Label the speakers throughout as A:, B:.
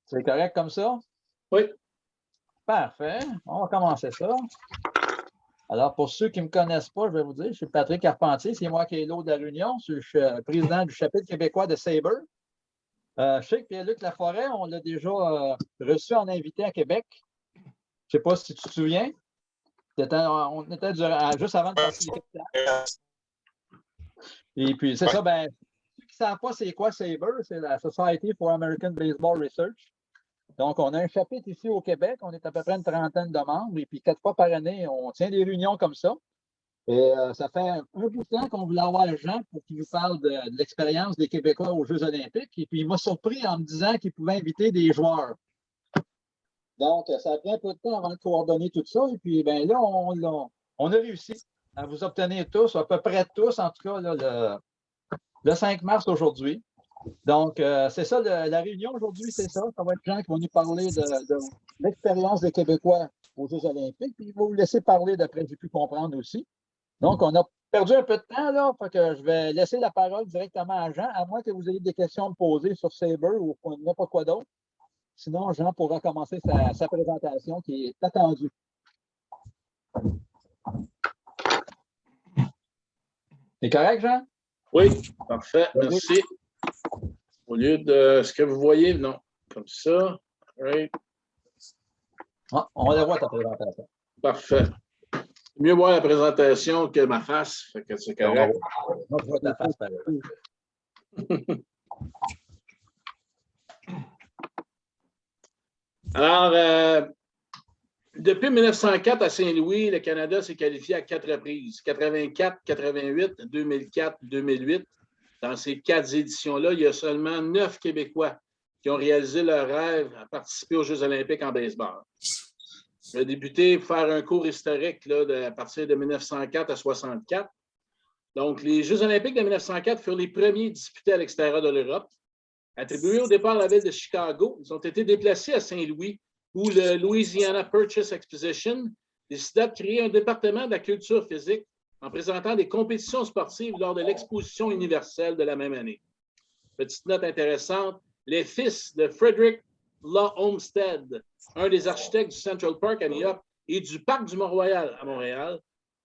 A: C'est correct comme ça?
B: Oui.
A: Parfait. On va commencer ça. Alors, pour ceux qui ne me connaissent pas, je vais vous dire, je suis Patrick Carpentier, c'est moi qui est l'hôte de la réunion, je suis président du chapitre québécois de Sabre. Je sais que Pierre-Luc Laforêt, on l'a déjà reçu en invité à Québec. Je ne sais pas si tu te souviens. On était juste avant de passer les capitales. Et puis, c'est ça, ben, ceux qui ne savent pas c'est quoi Sabre, c'est la Society for American Baseball Research. Donc, on a un chapitre ici au Québec, on est à peu près une trentaine de membres, et puis 4 fois par année, on tient des réunions comme ça. Et ça fait un bout de temps qu'on voulait avoir Jean pour qu'il nous parle de l'expérience des Québécois aux Jeux olympiques. Et puis, il m'a surpris en me disant qu'il pouvait inviter des joueurs. Donc, ça a pris un peu de temps avant de coordonner tout ça. Et puis, ben là, on a réussi à vous obtenir tous, à peu près tous, en tout cas, là, le 5 mars aujourd'hui. Donc, c'est ça, la réunion aujourd'hui, c'est ça. Ça va être Jean qui va nous parler de l'expérience des Québécois aux Jeux olympiques. Puis, il va vous laisser parler d'après j'ai pu comprendre aussi. Donc, on a perdu un peu de temps, là. Fait que je vais laisser la parole directement à Jean, à moins que vous ayez des questions à me poser sur Sabre ou n'importe quoi d'autre. Sinon, Jean pourra commencer sa présentation qui est attendue. C'est correct, Jean?
B: Oui, parfait. Merci. Au lieu de ce que vous voyez, non, comme ça. Right.
A: Ah, on la voit ta présentation.
B: Parfait. Mieux voir la présentation que ma face, fait que c'est correct.
A: Moi, je vois ta face pareil.
B: Alors, depuis 1904 à Saint-Louis, le Canada s'est qualifié à 4 reprises. 84, 88, 2004, 2008. Dans ces 4 éditions-là, il y a seulement 9 Québécois qui ont réalisé leur rêve à participer aux Jeux olympiques en baseball. J'ai débuté pour faire un cours historique là, à partir de 1904 à 64. Donc, les Jeux olympiques de 1904 furent les premiers disputés à l'extérieur de l'Europe. Attribués au départ à la ville de Chicago, ils ont été déplacés à Saint-Louis, où le Louisiana Purchase Exposition décida de créer un département de la culture physique en présentant des compétitions sportives lors de l'exposition universelle de la même année. Petite note intéressante, les fils de Frederick Law Olmsted, un des architectes du Central Park à New York et du Parc du Mont-Royal à Montréal,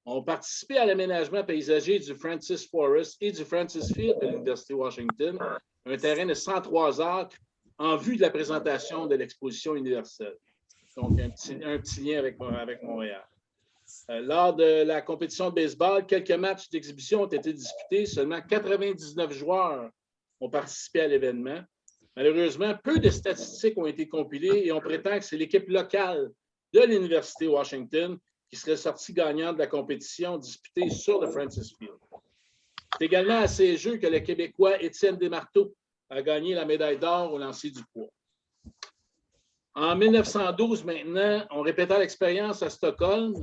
B: ont participé à l'aménagement paysager du Francis Forest et du Francis Field de l'Université de Washington, un terrain de 103 acres en vue de la présentation de l'exposition universelle. Donc, un petit lien avec Montréal. Lors de la compétition de baseball, quelques matchs d'exhibition ont été disputés. Seulement 99 joueurs ont participé à l'événement. Malheureusement, peu de statistiques ont été compilées et on prétend que c'est l'équipe locale de l'Université de Washington qui serait sortie gagnante de la compétition disputée sur le Francis Field. C'est également à ces Jeux que le Québécois Étienne Desmarteaux a gagné la médaille d'or au lancer du poids. En 1912, maintenant, on répéta l'expérience à Stockholm,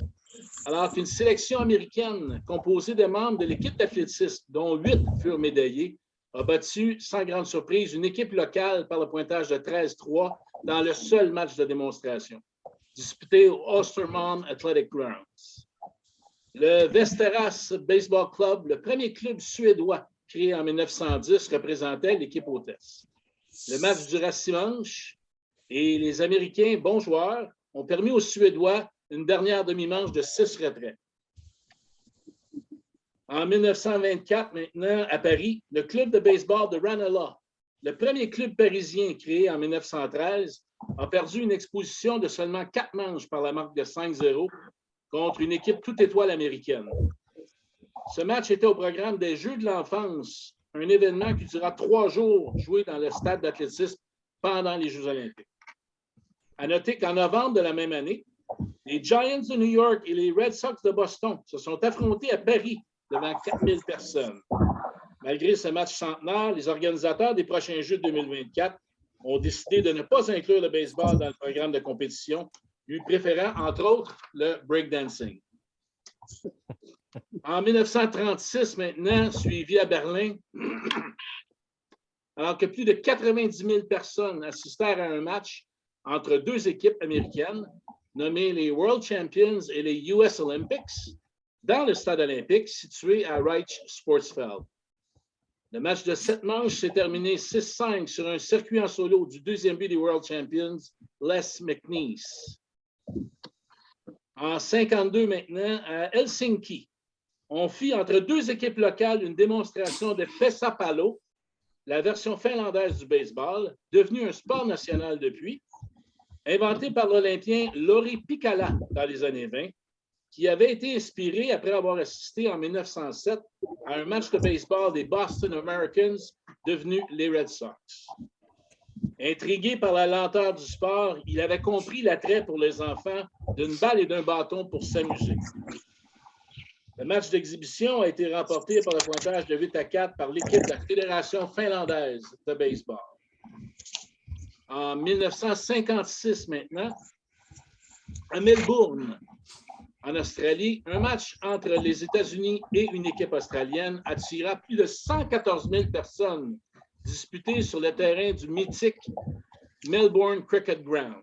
B: alors qu'une sélection américaine composée de membres de l'équipe d'athlétisme, dont 8 furent médaillés, a battu, sans grande surprise, une équipe locale par le pointage de 13-3 dans le seul match de démonstration, disputé au Ostermalm Athletic Grounds. Le Västerås Baseball Club, le premier club suédois créé en 1910, représentait l'équipe hôtesse. Le match dura 6 manches et les Américains, bons joueurs, ont permis aux Suédois une dernière demi-manche de 6 retraits. En 1924, maintenant, à Paris, le club de baseball de Ranelagh, le premier club parisien créé en 1913, a perdu une exposition de seulement 4 manches par la marque de 5-0 contre une équipe toute étoile américaine. Ce match était au programme des Jeux de l'enfance, un événement qui dura 3 jours joué dans le stade d'athlétisme pendant les Jeux olympiques. À noter qu'en novembre de la même année, les Giants de New York et les Red Sox de Boston se sont affrontés à Paris devant 4000 personnes. Malgré ce match centenaire, les organisateurs des prochains Jeux de 2024 ont décidé de ne pas inclure le baseball dans le programme de compétition, lui préférant, entre autres, le breakdancing. En 1936, maintenant, suivi à Berlin, alors que plus de 90 000 personnes assistèrent à un match entre 2 équipes américaines, nommées les World Champions et les US Olympics, dans le stade olympique situé à Reich Sportsfeld. Le match de 7 manches s'est terminé 6-5 sur un circuit en solo du deuxième but des World Champions, Les McNeese. En 52 maintenant, à Helsinki, on fit entre deux équipes locales une démonstration de Pesäpallo, la version finlandaise du baseball, devenue un sport national depuis, inventé par l'Olympien Lauri Pikala dans les années 20, qui avait été inspiré après avoir assisté en 1907 à un match de baseball des Boston Americans, devenus les Red Sox. Intrigué par la lenteur du sport, il avait compris l'attrait pour les enfants d'une balle et d'un bâton pour s'amuser. Le match d'exhibition a été remporté par le pointage de 8-4 par l'équipe de la Fédération finlandaise de baseball. En 1956 maintenant, à Melbourne, en Australie, un match entre les États-Unis et une équipe australienne attira plus de 114 000 personnes disputées sur le terrain du mythique Melbourne Cricket Ground.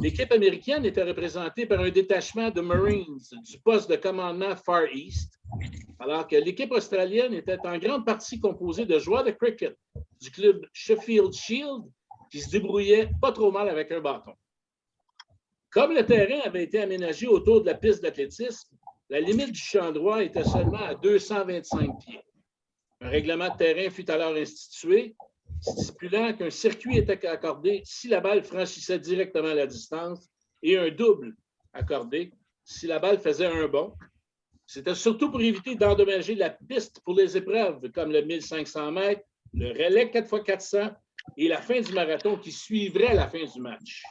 B: L'équipe américaine était représentée par un détachement de Marines du poste de commandement Far East, alors que l'équipe australienne était en grande partie composée de joueurs de cricket du club Sheffield Shield qui se débrouillaient pas trop mal avec un bâton. Comme le terrain avait été aménagé autour de la piste d'athlétisme, la limite du champ droit était seulement à 225 pieds. Un règlement de terrain fut alors institué, stipulant qu'un circuit était accordé si la balle franchissait directement la distance et un double accordé si la balle faisait un bond. C'était surtout pour éviter d'endommager la piste pour les épreuves comme le 1500 mètres, le relais 4x400 et la fin du marathon qui suivrait la fin du match.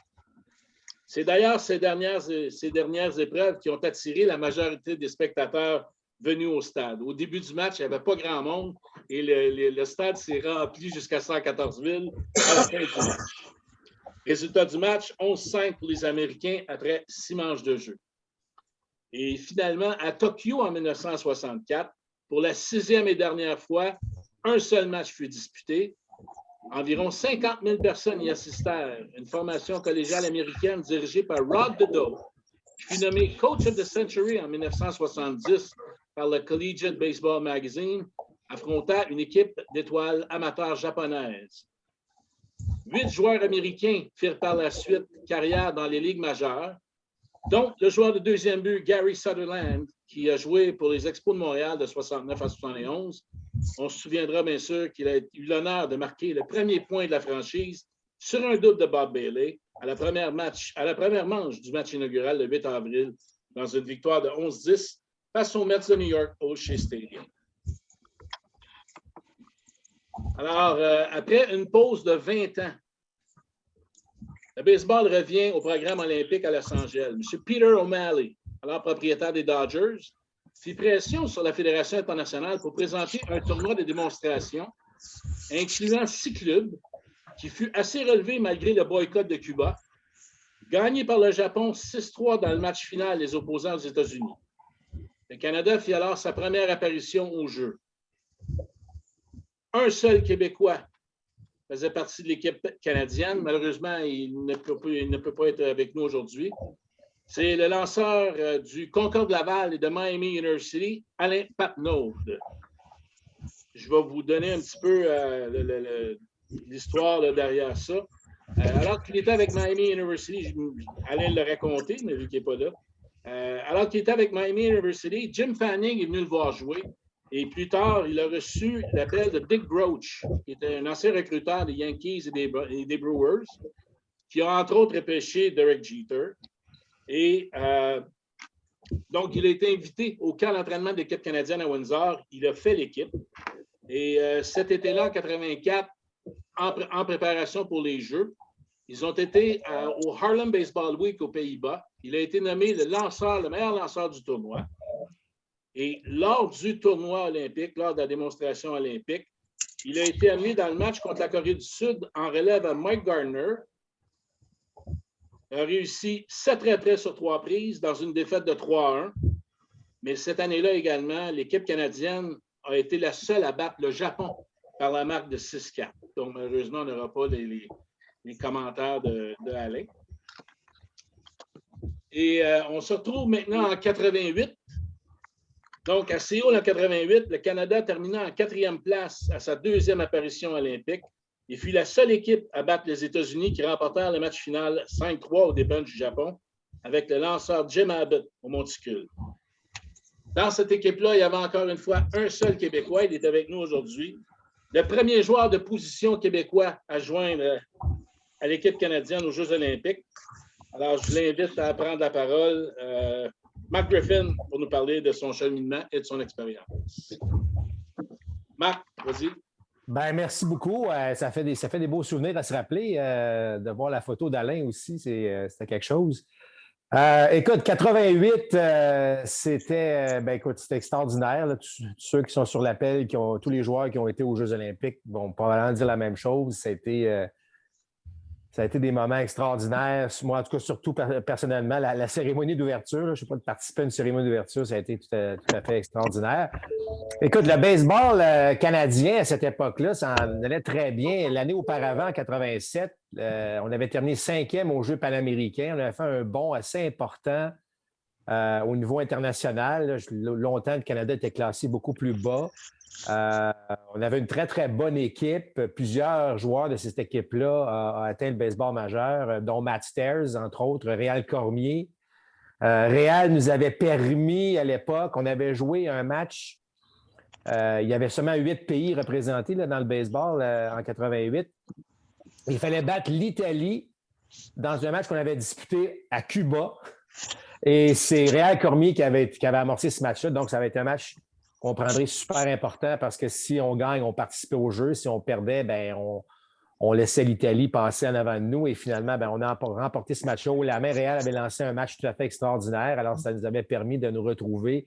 B: C'est d'ailleurs ces dernières épreuves qui ont attiré la majorité des spectateurs venus au stade. Au début du match, il n'y avait pas grand monde et le stade s'est rempli jusqu'à 114 000 à la fin du match. Résultat du match, 11-5 pour les Américains après 6 manches de jeu. Et finalement, à Tokyo en 1964, pour la 6e et dernière fois, un seul match fut disputé. Environ 50 000 personnes y assistèrent. Une formation collégiale américaine dirigée par Rod Dedeaux, qui fut nommé Coach of the Century en 1970 par le Collegiate Baseball Magazine, affronta une équipe d'étoiles amateurs japonaises. 8 joueurs américains firent par la suite carrière dans les ligues majeures, dont le joueur de deuxième but, Gary Sutherland, qui a joué pour les Expos de Montréal de 69 à 71. On se souviendra bien sûr qu'il a eu l'honneur de marquer le premier point de la franchise sur un double de Bob Bailey à la première manche du match inaugural le 8 avril dans une victoire de 11-10 face aux Mets de New York au Shea Stadium. Alors, après une pause de 20 ans, le baseball revient au programme olympique à Los Angeles. M. Peter O'Malley, alors propriétaire des Dodgers, fit pression sur la Fédération internationale pour présenter un tournoi de démonstration incluant 6 clubs qui fut assez relevé malgré le boycott de Cuba, gagné par le Japon 6-3 dans le match final les opposants aux États-Unis. Le Canada fit alors sa première apparition au jeu. Un seul Québécois faisait partie de l'équipe canadienne. Malheureusement, il ne peut pas être avec nous aujourd'hui. C'est le lanceur du Concorde Laval et de Miami University, Alain Papenaude. Je vais vous donner un petit peu l'histoire derrière ça. Alors qu'il était avec Miami University, Alain l'a raconté, mais vu qu'il n'est pas là. Alors qu'il était avec Miami University, Jim Fanning est venu le voir jouer. Et plus tard, il a reçu l'appel de Dick Groach, qui était un ancien recruteur des Yankees et des Brewers, qui a entre autres repêché Derek Jeter. Et donc, il a été invité au camp d'entraînement de l'équipe canadienne à Windsor. Il a fait l'équipe. Et cet été-là, en 84, en préparation pour les Jeux, ils ont été au Harlem Baseball Week aux Pays-Bas. Il a été nommé le meilleur lanceur du tournoi. Et lors du tournoi olympique, lors de la démonstration olympique, il a été amené dans le match contre la Corée du Sud en relève à Mike Gardner. Il a réussi 7 retraits sur 3 prises dans une défaite de 3-1. Mais cette année-là également, l'équipe canadienne a été la seule à battre le Japon par la marque de 6-4. Donc, malheureusement, on n'aura pas les commentaires de Alain. Et on se retrouve maintenant en 88. Donc, à Séoul en 88, le Canada termina en 4e place à sa 2e apparition olympique et fut la seule équipe à battre les États-Unis qui remportèrent le match final 5-3 au début du Japon avec le lanceur Jim Abbott au monticule. Dans cette équipe-là, il y avait encore une fois un seul Québécois. Il est avec nous aujourd'hui. Le premier joueur de position québécois à joindre à l'équipe canadienne aux Jeux olympiques. Alors, je l'invite à prendre la parole. Mark Griffin pour nous parler de son cheminement et de son expérience. Marc, vas-y.
C: Ben, merci beaucoup. Ça fait des beaux souvenirs à se rappeler. De voir la photo d'Alain aussi, c'était quelque chose. Écoute, 88, c'était extraordinaire. Là. Tous ceux qui sont sur l'appel, tous les joueurs qui ont été aux Jeux olympiques vont probablement dire la même chose. Ça a été des moments extraordinaires. Moi, en tout cas, surtout personnellement, la cérémonie d'ouverture, je ne sais pas, de participer à une cérémonie d'ouverture, ça a été tout à fait extraordinaire. Écoute, le baseball canadien à cette époque-là, ça en allait très bien. L'année auparavant, en 87, on avait terminé 5e aux Jeux panaméricains. On avait fait un bond assez important au niveau international. Longtemps, le Canada était classé beaucoup plus bas. On avait une très, très bonne équipe. Plusieurs joueurs de cette équipe-là ont atteint le baseball majeur, dont Matt Stairs, entre autres, Réal Cormier. Réal nous avait permis à l'époque, on avait joué un match, il y avait seulement 8 pays représentés là, dans le baseball en 88. Il fallait battre l'Italie dans un match qu'on avait disputé à Cuba. Et c'est Réal Cormier qui avait amorcé ce match-là. Donc, ça avait été un match qu'on prendrait super important parce que si on gagne, on participait au jeu. Si on perdait, ben on laissait l'Italie passer en avant de nous. Et finalement, ben on a remporté ce match-là. La main Réal avait lancé un match tout à fait extraordinaire. Alors, ça nous avait permis de nous retrouver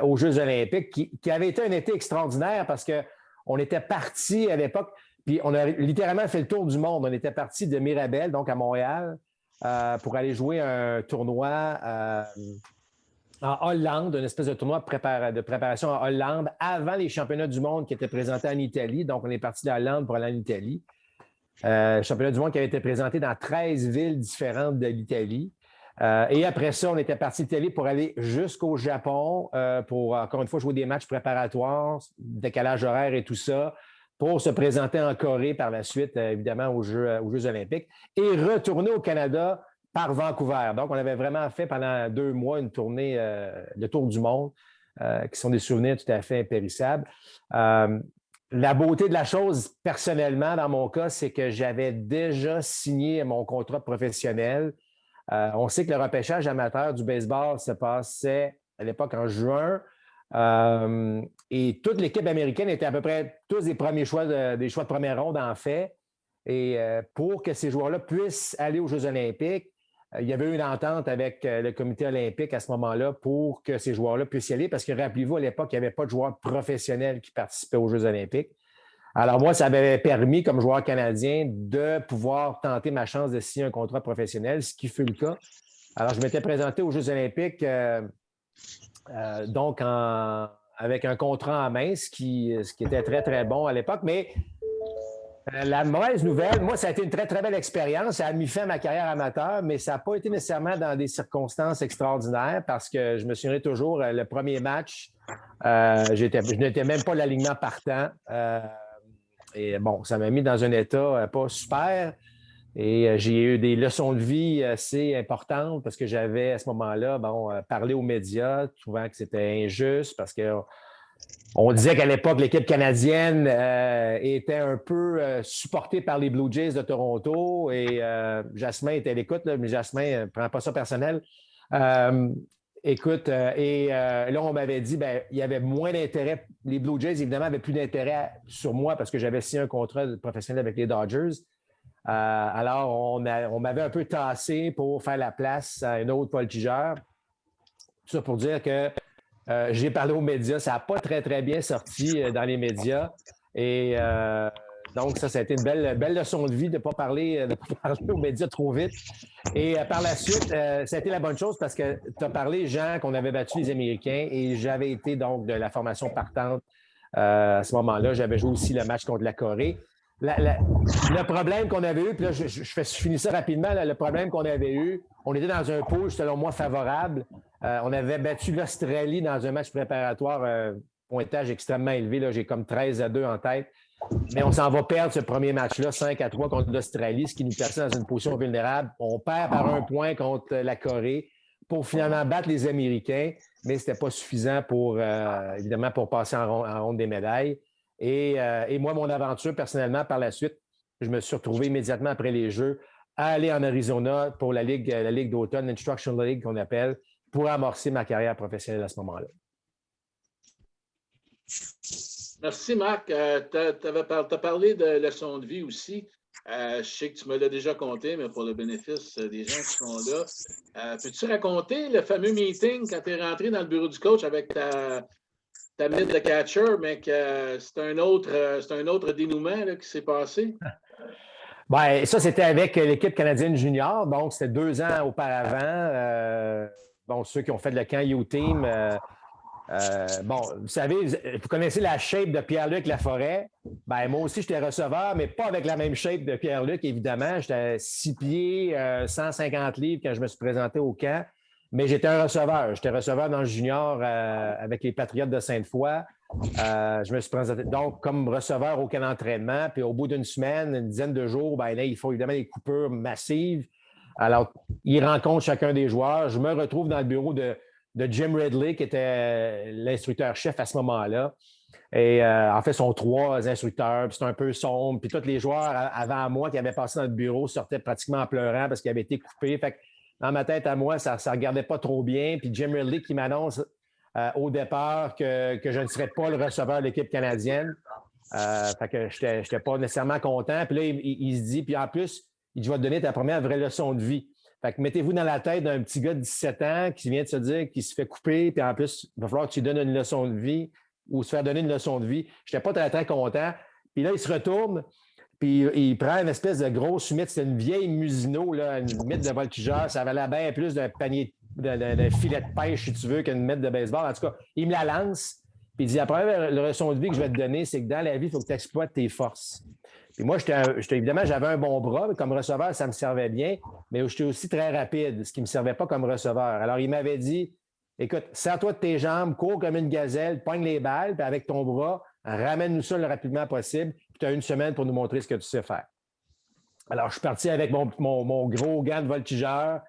C: aux Jeux olympiques, qui avait été un été extraordinaire parce qu'on était partis à l'époque, puis on a littéralement fait le tour du monde. On était partis de Mirabel, donc à Montréal, pour aller jouer un tournoi en Hollande, une espèce de tournoi de préparation en Hollande avant les championnats du monde qui étaient présentés en Italie. Donc, on est parti de Hollande pour aller en Italie. Championnat du monde qui avait été présenté dans 13 villes différentes de l'Italie. Et après ça, on était parti d'Italie pour aller jusqu'au Japon pour, encore une fois, jouer des matchs préparatoires, décalage horaire et tout ça, pour se présenter en Corée par la suite, évidemment, aux Jeux olympiques, et retourner au Canada par Vancouver. Donc, on avait vraiment fait pendant 2 mois une tournée, le tour du monde, qui sont des souvenirs tout à fait impérissables. La beauté de la chose, personnellement, dans mon cas, c'est que j'avais déjà signé mon contrat professionnel. On sait que le repêchage amateur du baseball se passait à l'époque en juin. Et toute l'équipe américaine était à peu près tous des choix de première ronde, en fait. Et pour que ces joueurs-là puissent aller aux Jeux olympiques, il y avait eu une entente avec le comité olympique à ce moment-là pour que ces joueurs-là puissent y aller parce que, rappelez-vous, à l'époque, il n'y avait pas de joueurs professionnels qui participaient aux Jeux olympiques. Alors moi, ça m'avait permis, comme joueur canadien, de pouvoir tenter ma chance de signer un contrat professionnel, ce qui fut le cas. Alors, je m'étais présenté aux Jeux olympiques donc avec un contrat en main, ce qui était très, très bon à l'époque, mais la mauvaise nouvelle, moi, ça a été une très, très belle expérience. Ça a mis fin à ma carrière amateur, mais ça n'a pas été nécessairement dans des circonstances extraordinaires parce que je me souviendrai toujours, le premier match, je n'étais même pas l'alignement partant. Et bon, ça m'a mis dans un état pas super. Et j'ai eu des leçons de vie assez importantes parce que j'avais, à ce moment-là, parlé aux médias, trouvant que c'était injuste parce que on disait qu'à l'époque, l'équipe canadienne était un peu supportée par les Blue Jays de Toronto et Jasmin était à l'écoute, mais Jasmin ne prend pas ça personnel. Écoute, là, on m'avait dit il y avait moins d'intérêt. Les Blue Jays, évidemment, n'avaient plus d'intérêt sur moi parce que j'avais signé un contrat professionnel avec les Dodgers. Alors, on m'avait un peu tassé pour faire la place à un autre voltigeur. Tout ça pour dire que j'ai parlé aux médias. Ça n'a pas très, très bien sorti dans les médias. Et donc, ça a été une belle leçon de vie de ne pas parler aux médias trop vite. Et par la suite, ça a été la bonne chose parce que tu as parlé, Jean, qu'on avait battu les Américains et j'avais été donc de la formation partante à ce moment-là. J'avais joué aussi le match contre la Corée. Le problème qu'on avait eu, puis là, je finis ça rapidement, le problème qu'on avait eu, on était dans un pool, selon moi, favorable. On avait battu l'Australie dans un match préparatoire, pointage extrêmement élevé. Là, j'ai comme 13-2 en tête. Mais on s'en va perdre ce premier match-là, 5-3 contre l'Australie, ce qui nous place dans une position vulnérable. On perd par 1 point contre la Corée pour finalement battre les Américains, mais ce n'était pas suffisant pour, évidemment, pour passer en ronde des médailles. Et moi, mon aventure, personnellement, par la suite, je me suis retrouvé immédiatement après les Jeux à aller en Arizona pour la Ligue d'automne, l'Instruction League qu'on appelle, pour amorcer ma carrière professionnelle à ce moment-là.
B: Merci, Marc. Tu as parlé de leçons de vie aussi. Je sais que tu me l'as déjà conté, mais pour le bénéfice des gens qui sont là, peux-tu raconter le fameux meeting quand tu es rentré dans le bureau du coach avec ta mid de catcher, mais que c'est un autre dénouement là, qui s'est passé?
C: Bien, ça, c'était avec l'équipe canadienne junior. Donc, c'était 2 ans auparavant. Bon, ceux qui ont fait le camp U-Team. Bon, vous savez, vous connaissez la shape de Pierre-Luc Laforêt. Ben, moi aussi, j'étais receveur, mais pas avec la même shape de Pierre-Luc, évidemment. J'étais 6 pieds, 150 livres quand je me suis présenté au camp. Mais j'étais un receveur. J'étais receveur dans le junior avec les Patriotes de Sainte-Foy. Je me suis présenté donc comme receveur au camp d'entraînement. Puis au bout d'une semaine, une dizaine de jours, ben là, il faut évidemment des coupures massives. Alors, ils rencontrent chacun des joueurs. Je me retrouve dans le bureau de Jim Ridley, qui était l'instructeur-chef à ce moment-là. Et en fait, sont 3 instructeurs, puis c'est un peu sombre. Puis tous les joueurs avant moi qui avaient passé dans le bureau sortaient pratiquement en pleurant parce qu'ils avaient été coupés. Fait que dans ma tête à moi, ça ne regardait pas trop bien. Puis Jim Ridley qui m'annonce au départ que je ne serais pas le receveur de l'équipe canadienne. Fait que je n'étais pas nécessairement content. Puis là, il se dit, puis en plus, il dit, je vais te donner ta première vraie leçon de vie. Fait que mettez-vous dans la tête d'un petit gars de 17 ans qui vient de se dire qu'il se fait couper, puis en plus, il va falloir que tu lui donnes une leçon de vie ou se faire donner une leçon de vie. Je n'étais pas très, très content. Puis là, il se retourne, puis il prend une espèce de grosse mythe. C'était une vieille Musino, là, une mythe de voltigeur. Ça valait bien plus d'un panier, d'un filet de pêche, si tu veux, qu'une mythe de baseball. En tout cas, il me la lance, puis il dit, la première leçon de vie que je vais te donner, c'est que dans la vie, il faut que tu exploites tes forces. Puis moi, évidemment, j'avais un bon bras. Comme receveur, ça me servait bien, mais j'étais aussi très rapide, ce qui ne me servait pas comme receveur. Alors, il m'avait dit, écoute, serre-toi de tes jambes, cours comme une gazelle, pogne les balles, puis avec ton bras, ramène-nous ça le rapidement possible, puis tu as 1 semaine pour nous montrer ce que tu sais faire. Alors, je suis parti avec mon gros gant de voltigeur,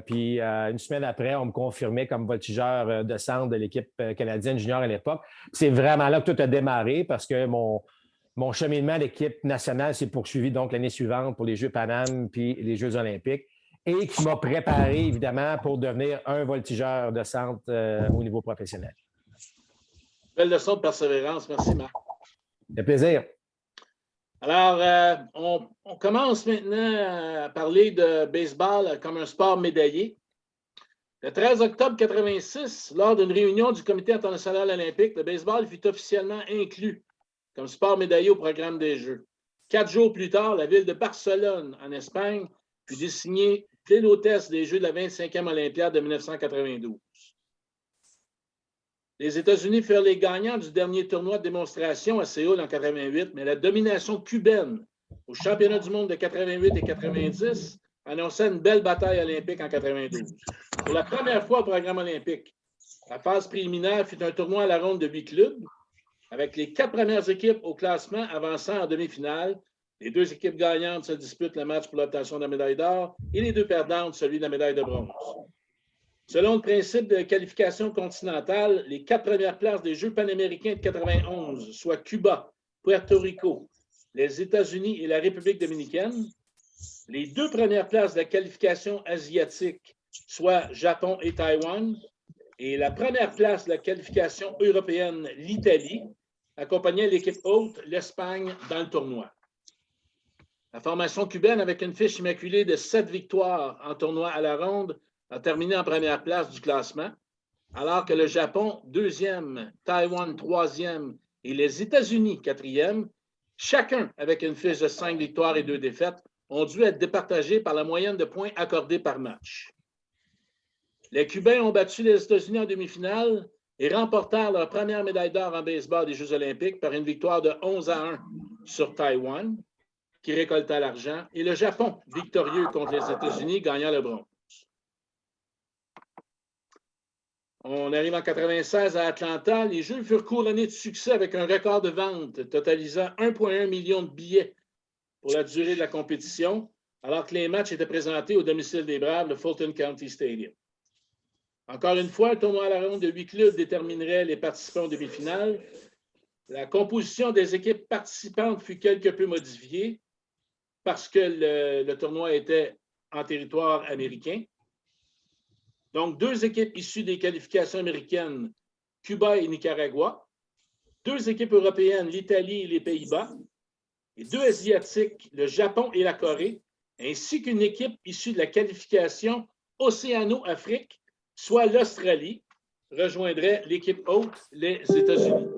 C: puis 1 semaine après, on me confirmait comme voltigeur de centre de l'équipe canadienne junior à l'époque. C'est vraiment là que tout a démarré parce que mon cheminement à l'équipe nationale s'est poursuivi donc l'année suivante pour les Jeux Pan Am puis les Jeux olympiques et qui m'a préparé, évidemment, pour devenir un voltigeur de centre au niveau professionnel.
B: Belle leçon de persévérance. Merci, Marc.
C: Ça fait plaisir.
B: Alors, on commence maintenant à parler de baseball comme un sport médaillé. Le 13 octobre 1986, lors d'une réunion du Comité international olympique, le baseball fut officiellement inclus comme sport médaillé au programme des Jeux. 4 jours plus tard, la ville de Barcelone, en Espagne, fut désignée l'hôtesse des Jeux de la 25e Olympiade de 1992. Les États-Unis furent les gagnants du dernier tournoi de démonstration à Séoul en 1988, mais la domination cubaine au championnat du monde de 1988 et 1990 annonçait une belle bataille olympique en 1992. Pour la première fois au programme olympique, la phase préliminaire fut un tournoi à la ronde de 8 clubs, avec les 4 premières équipes au classement avançant en demi-finale. Les 2 équipes gagnantes se disputent le match pour l'obtention de la médaille d'or et les 2 perdantes, celui de la médaille de bronze. Selon le principe de qualification continentale, les 4 premières places des Jeux panaméricains de 1991, soit Cuba, Puerto Rico, les États-Unis et la République dominicaine, les 2 premières places de la qualification asiatique, soit Japon et Taïwan, et la première place de la qualification européenne, l'Italie, accompagnait l'équipe hôte, l'Espagne, dans le tournoi. La formation cubaine, avec une fiche immaculée de 7 victoires en tournoi à la ronde, a terminé en première place du classement, alors que le Japon, 2e, Taïwan, 3e et les États-Unis, 4e, chacun avec une fiche de 5 victoires et 2 défaites, ont dû être départagés par la moyenne de points accordés par match. Les Cubains ont battu les États-Unis en demi-finale et remportèrent leur première médaille d'or en baseball des Jeux olympiques par une victoire de 11-1 sur Taïwan, qui récolta l'argent, et le Japon, victorieux contre les États-Unis, gagnant le bronze. On arrive en 96 à Atlanta. Les Jeux furent couronnés de succès avec un record de vente totalisant 1,1 million de billets pour la durée de la compétition, alors que les matchs étaient présentés au domicile des Braves, le Fulton County Stadium. Encore une fois, le tournoi à la ronde de 8 clubs déterminerait les participants aux demi-finales. La composition des équipes participantes fut quelque peu modifiée parce que le tournoi était en territoire américain. Donc, 2 équipes issues des qualifications américaines, Cuba et Nicaragua, 2 équipes européennes, l'Italie et les Pays-Bas, et 2 Asiatiques, le Japon et la Corée, ainsi qu'une équipe issue de la qualification Océano-Afrique, soit l'Australie, rejoindrait l'équipe hôte, les États-Unis.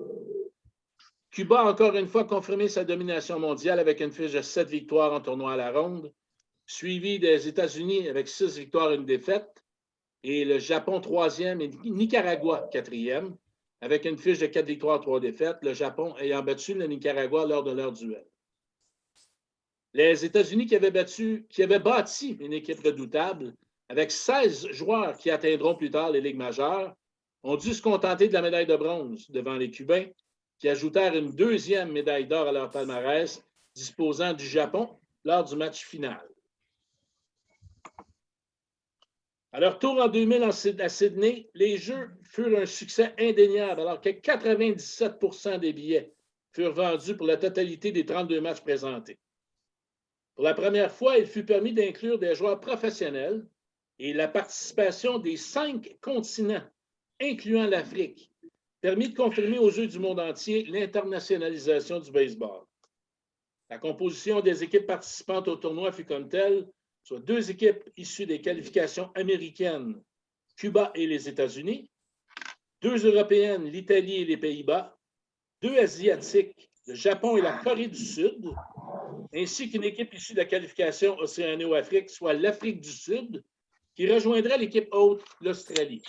B: Cuba a encore une fois confirmé sa domination mondiale avec une fiche de 7 victoires en tournoi à la ronde, suivi des États-Unis avec 6 victoires et une défaite, et le Japon 3e et Nicaragua 4e, avec une fiche de 4 victoires, 3 défaites, le Japon ayant battu le Nicaragua lors de leur duel. Les États-Unis qui avaient bâti une équipe redoutable, avec 16 joueurs qui atteindront plus tard les ligues majeures, ont dû se contenter de la médaille de bronze devant les Cubains, qui ajoutèrent une 2e médaille d'or à leur palmarès, disposant du Japon lors du match final. À leur tour en 2000 à Sydney, les Jeux furent un succès indéniable, alors que 97 % des billets furent vendus pour la totalité des 32 matchs présentés. Pour la première fois, il fut permis d'inclure des joueurs professionnels et la participation des 5 continents, incluant l'Afrique, permit de confirmer aux yeux du monde entier l'internationalisation du baseball. La composition des équipes participantes au tournoi fut comme telle, soit 2 équipes issues des qualifications américaines, Cuba et les États-Unis, 2 européennes, l'Italie et les Pays-Bas, 2 asiatiques, le Japon et la Corée du Sud, ainsi qu'une équipe issue de la qualification Océano-Afrique, soit l'Afrique du Sud, qui rejoindrait l'équipe hôte, l'Australie.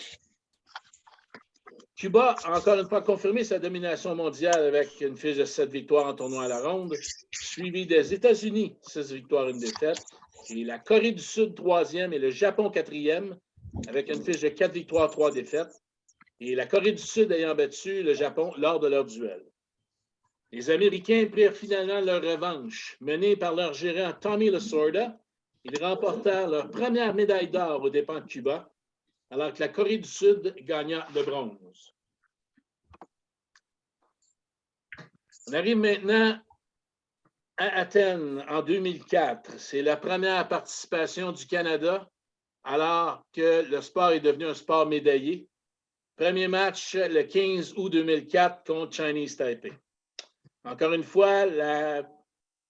B: Cuba a encore une fois confirmé sa domination mondiale avec une fiche de 7 victoires en tournoi à la ronde, suivi des États-Unis, 6 victoires, une défaite, et la Corée du Sud, 3e, et le Japon, 4e, avec une fiche de 4 victoires, 3 défaites, et la Corée du Sud ayant battu le Japon lors de leur duel. Les Américains prirent finalement leur revanche. Menés par leur gérant Tommy Lasorda, ils remportèrent leur première médaille d'or aux dépens de Cuba, alors que la Corée du Sud gagna le bronze. On arrive maintenant à Athènes en 2004. C'est la première participation du Canada, alors que le sport est devenu un sport médaillé. Premier match le 15 août 2004 contre Chinese Taipei. Encore une fois,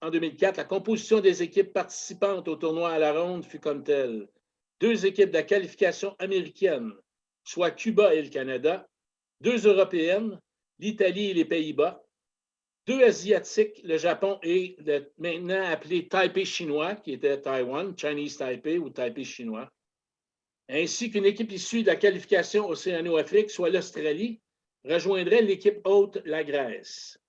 B: en 2004, la composition des équipes participantes au tournoi à la ronde fut comme telle. 2 équipes de qualification américaine, soit Cuba et le Canada, 2 européennes, l'Italie et les Pays-Bas, 2 asiatiques, le Japon et le maintenant appelé Taipei chinois, qui était Taïwan, Chinese Taipei ou Taipei chinois, ainsi qu'une équipe issue de la qualification Océano-Afrique, soit l'Australie, rejoindrait l'équipe hôte, la Grèce.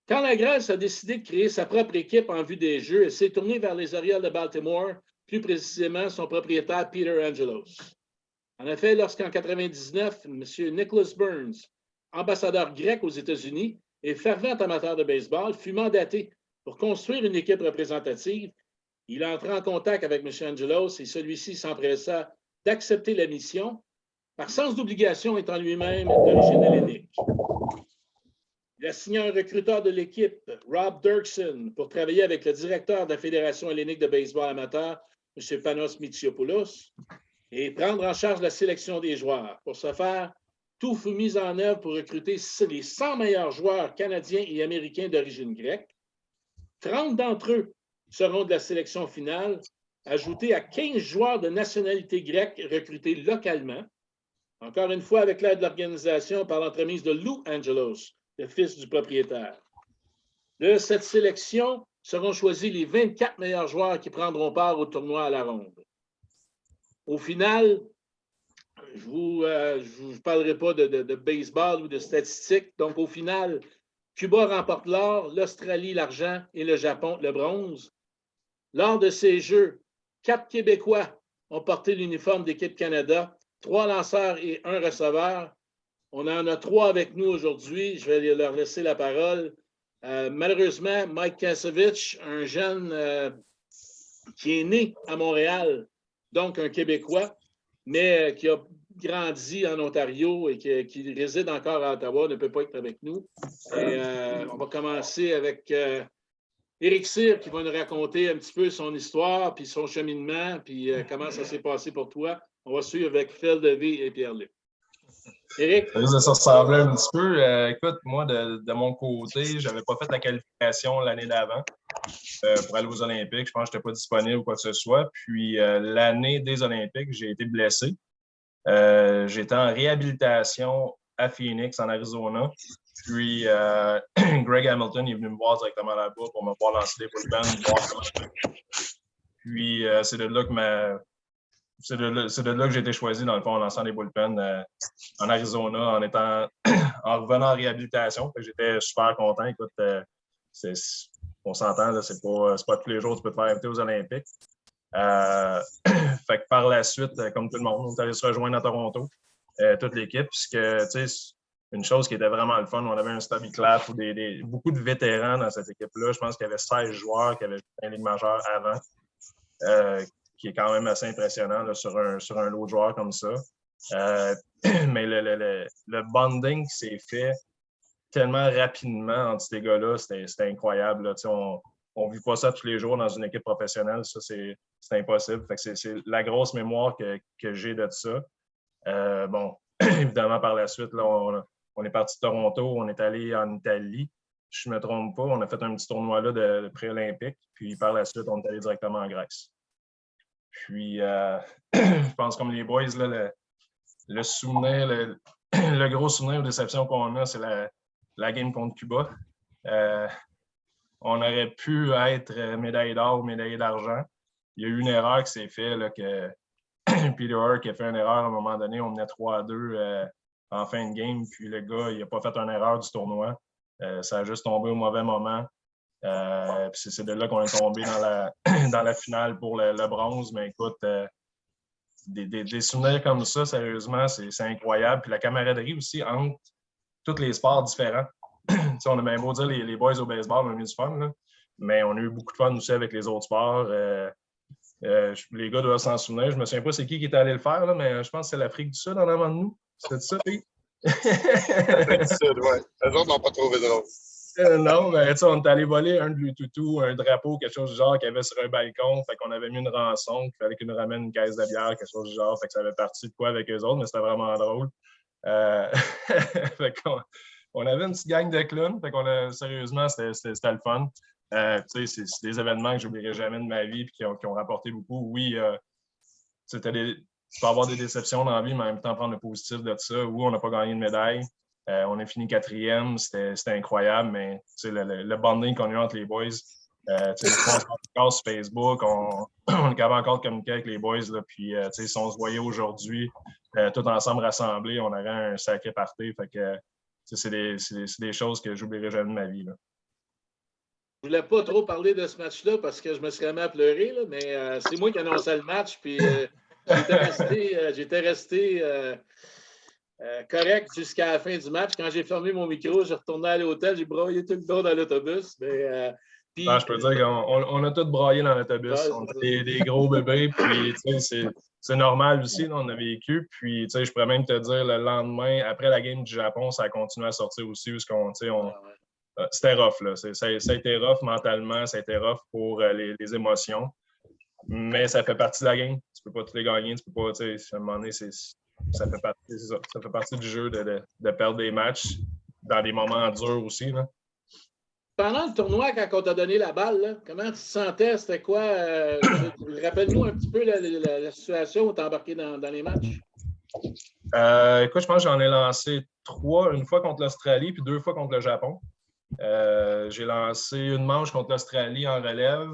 B: Quand la Grèce a décidé de créer sa propre équipe en vue des Jeux, elle s'est tournée vers les Orioles de Baltimore, plus précisément son propriétaire Peter Angelos. En effet, lorsqu'en 1999, M. Nicholas Burns, ambassadeur grec aux États-Unis et fervent amateur de baseball, fut mandaté pour construire une équipe représentative, il entra en contact avec M. Angelos et celui-ci s'empressa d'accepter la mission, par sens d'obligation étant lui-même d'origine hellénique. Il a signé un recruteur de l'équipe, Rob Dirksen, pour travailler avec le directeur de la Fédération hellénique de baseball amateur, M. Panos Mitsiopoulos, et prendre en charge la sélection des joueurs. Pour ce faire, tout fut mis en œuvre pour recruter les 100 meilleurs joueurs canadiens et américains d'origine grecque. 30 d'entre eux seront de la sélection finale, ajoutés à 15 joueurs de nationalité grecque recrutés localement, encore une fois avec l'aide de l'organisation par l'entremise de Lou Angelos, le fils du propriétaire. De cette sélection seront choisis les 24 meilleurs joueurs qui prendront part au tournoi à la ronde. Au final, je ne vous parlerai pas de baseball ou de statistiques. Donc, au final, Cuba remporte l'or, l'Australie l'argent et le Japon le bronze. Lors de ces Jeux, 4 Québécois ont porté l'uniforme d'équipe Canada 3 lanceurs et 1 receveur. On en a 3 avec nous aujourd'hui. Je vais leur laisser la parole. Malheureusement, Mike Kasevich, un jeune qui est né à Montréal, donc un Québécois, mais qui a grandi en Ontario et qui réside encore à Ottawa, ne peut pas être avec nous. Et, on va commencer avec Éric Cyr qui va nous raconter un petit peu son histoire, puis son cheminement, puis comment ça s'est passé pour toi. On va suivre avec Phil Devey et Pierre-Luc. Éric?
D: Ça risque de se ressembler un petit peu. Écoute, moi, de mon côté, je n'avais pas fait la qualification l'année d'avant pour aller aux Olympiques. Je pense que je n'étais pas disponible ou quoi que ce soit. Puis l'année des Olympiques, j'ai été blessé. J'étais en réhabilitation à Phoenix, en Arizona. Puis Greg Hamilton est venu me voir directement là-bas pour me voir lancer des bullpens, voir comment. Puis c'est de là que c'est de là que j'ai été choisi, dans le fond, en lançant des bullpens en Arizona, en revenant en réhabilitation. J'étais super content. Écoute, on s'entend, c'est pas tous les jours que tu peux te faire inviter aux Olympiques. Fait que par la suite, comme tout le monde, on est allé se rejoindre à Toronto, toute l'équipe, puisque, tu sais, une chose qui était vraiment le fun, on avait un Stubby Clap ou beaucoup de vétérans dans cette équipe-là. Je pense qu'il y avait 16 joueurs qui avaient joué en Ligue majeure avant, qui est quand même assez impressionnant là, sur un lot de joueurs comme ça. Mais le bonding qui s'est fait tellement rapidement entre ces gars-là, c'était incroyable. Là. On ne vit pas ça tous les jours dans une équipe professionnelle. Ça, c'est impossible. Fait que c'est la grosse mémoire que j'ai de ça. Bon, évidemment, par la suite, là, on est parti de Toronto, on est allé en Italie. Je ne me trompe pas, on a fait un petit tournoi là de pré-olympique. Puis par la suite, on est allé directement en Grèce. Puis, je pense comme les boys, là, le souvenir, le gros souvenir de déception qu'on a, c'est la game contre Cuba. On aurait pu être médaillé d'or ou médaillé d'argent. Il y a eu une erreur qui s'est faite, là, que Peter Hurk a fait une erreur à un moment donné. On menait 3-2 en fin de game, puis le gars, il n'a pas fait une erreur du tournoi. Ça a juste tombé au mauvais moment. Puis c'est de là qu'on est tombé dans la finale pour le bronze. Mais écoute, des souvenirs comme ça, sérieusement, c'est incroyable. Puis la camaraderie aussi entre tous les sports différents. On a bien beau dire les boys au baseball, on a eu du fun, là, mais on a eu beaucoup de fun aussi avec les autres sports. Les gars doivent s'en souvenir. Je ne me souviens pas c'est qui était allé le faire, là, mais je pense que c'est l'Afrique du Sud en avant de nous. C'était ça, Pete?
E: L'Afrique du Sud, oui. Les autres n'ont pas trouvé drôle.
D: Non, mais on est allé voler un Bluetooth, un drapeau, quelque chose du genre qu'il y avait sur un balcon. Fait qu'on avait mis une rançon, il fallait qu'ils nous ramènent une caisse de bière, quelque chose du genre. Fait que ça avait parti de quoi avec eux autres, mais c'était vraiment drôle. Fait qu'on avait une petite gang de clowns. Fait sérieusement, c'était le fun. C'est des événements que je n'oublierai jamais de ma vie et qui ont rapporté beaucoup. Oui, tu peux avoir des déceptions dans la vie, mais en même temps prendre le positif de ça. Oui, on n'a pas gagné de médaille. On a fini 4e, c'était incroyable, mais le bonding qu'on a eu entre les boys, on se encore sur Facebook, on est capable encore de communiquer avec les boys, là, puis si on se voyait aujourd'hui, tout ensemble rassemblés, on aurait un sacré party. Fait que c'est des choses que j'oublierai jamais de ma vie. Là.
B: Je ne voulais pas trop parler de ce match-là parce que je me serais mis à pleurer, là, mais c'est moi qui annonçais le match, puis j'étais resté correct jusqu'à la fin du match. Quand j'ai fermé mon micro, j'ai retourné à l'hôtel, j'ai broyé tout le temps dans l'autobus.
D: Je peux dire qu'on a tous broyé dans l'autobus. Ouais, on était des gros bébés, puis c'est normal aussi, là, on a vécu. Puis je pourrais même te dire, le lendemain, après la game du Japon, ça a continué à sortir aussi, parce c'était rough. Là. Ça a été rough mentalement, ça a été rough pour les émotions. Mais ça fait partie de la game. Tu ne peux pas tous les gagner. Tu peux pas, à un moment donné, ça fait partie du jeu de perdre des matchs dans des moments durs aussi. Là.
B: Pendant le tournoi, quand on t'a donné la balle, là, comment tu te sentais? C'était quoi? Rappelle-nous un petit peu la situation où tu as embarqué dans les matchs.
D: Écoute, je pense que j'en ai lancé 3, une fois contre l'Australie puis 2 fois contre le Japon. J'ai lancé une manche contre l'Australie en relève.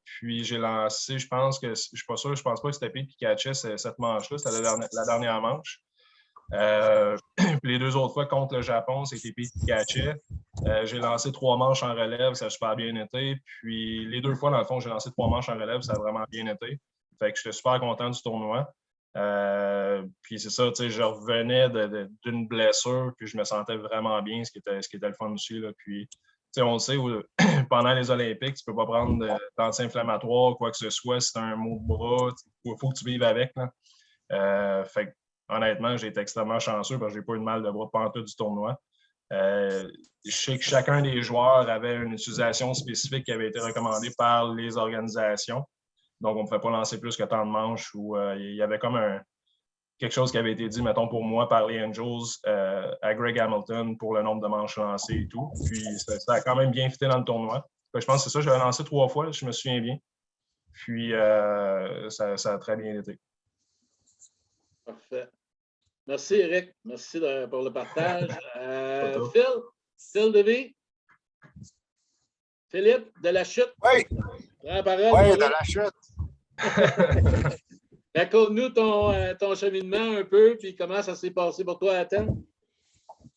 D: Puis j'ai lancé, je pense pas que c'était Pete qui catchait cette manche-là, c'était la dernière manche. Puis les 2 autres fois contre le Japon, c'était Pete qui catchait. J'ai lancé 3 manches en relève, ça a super bien été. Puis les 2 fois, dans le fond, j'ai lancé 3 manches en relève, ça a vraiment bien été. Fait que j'étais super content du tournoi. Puis c'est ça, je revenais d'une blessure, puis je me sentais vraiment bien, ce qui était le fun aussi. Là. Puis, on le sait, pendant les Olympiques, tu ne peux pas prendre d'anti-inflammatoire, quoi que ce soit. Si tu as un mot de bras, il faut que tu vives avec. Là. Fait que, honnêtement, j'ai été extrêmement chanceux parce que je n'ai pas eu de mal de bras pendant tout du tournoi. Je sais que chacun des joueurs avait une utilisation spécifique qui avait été recommandée par les organisations. Donc, on ne pouvait pas lancer plus que tant de manches ou il y avait comme quelque chose qui avait été dit, mettons, pour moi, par les Angels à Greg Hamilton pour le nombre de manches lancées et tout. Puis, ça a quand même bien fité dans le tournoi. Je pense que c'est ça, j'avais lancé 3 fois, je me souviens bien. Puis, ça a très bien été.
B: Parfait. Merci, Eric. Merci pour le partage. Phil Devy? Philippe, de la chute?
E: Oui.
B: Prends la parole.
E: Oui, de la chute.
B: Raconte-nous ton cheminement un peu, puis comment ça s'est passé pour toi à Athènes?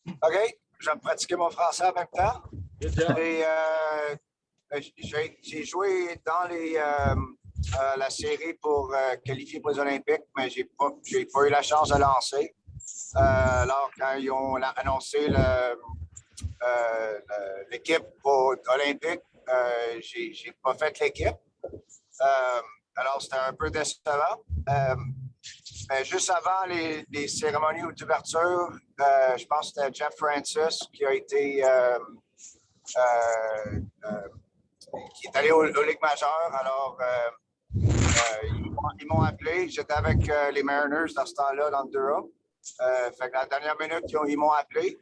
E: OK. Je vais pratiquer mon français en même temps.
B: Good job.
E: Et, j'ai joué dans la série pour qualifier pour les Olympiques, mais j'ai pas eu la chance de lancer. Alors, quand ils ont annoncé l'équipe olympique, j'ai pas fait l'équipe. Alors, c'était un peu décevant. Mais juste avant les cérémonies d'ouverture, je pense que c'était Jeff Francis qui a été qui est allé aux Ligues majeures. Alors, ils m'ont appelé. J'étais avec les Mariners dans ce temps-là, dans le Durham. Fait que la dernière minute, ils m'ont appelé.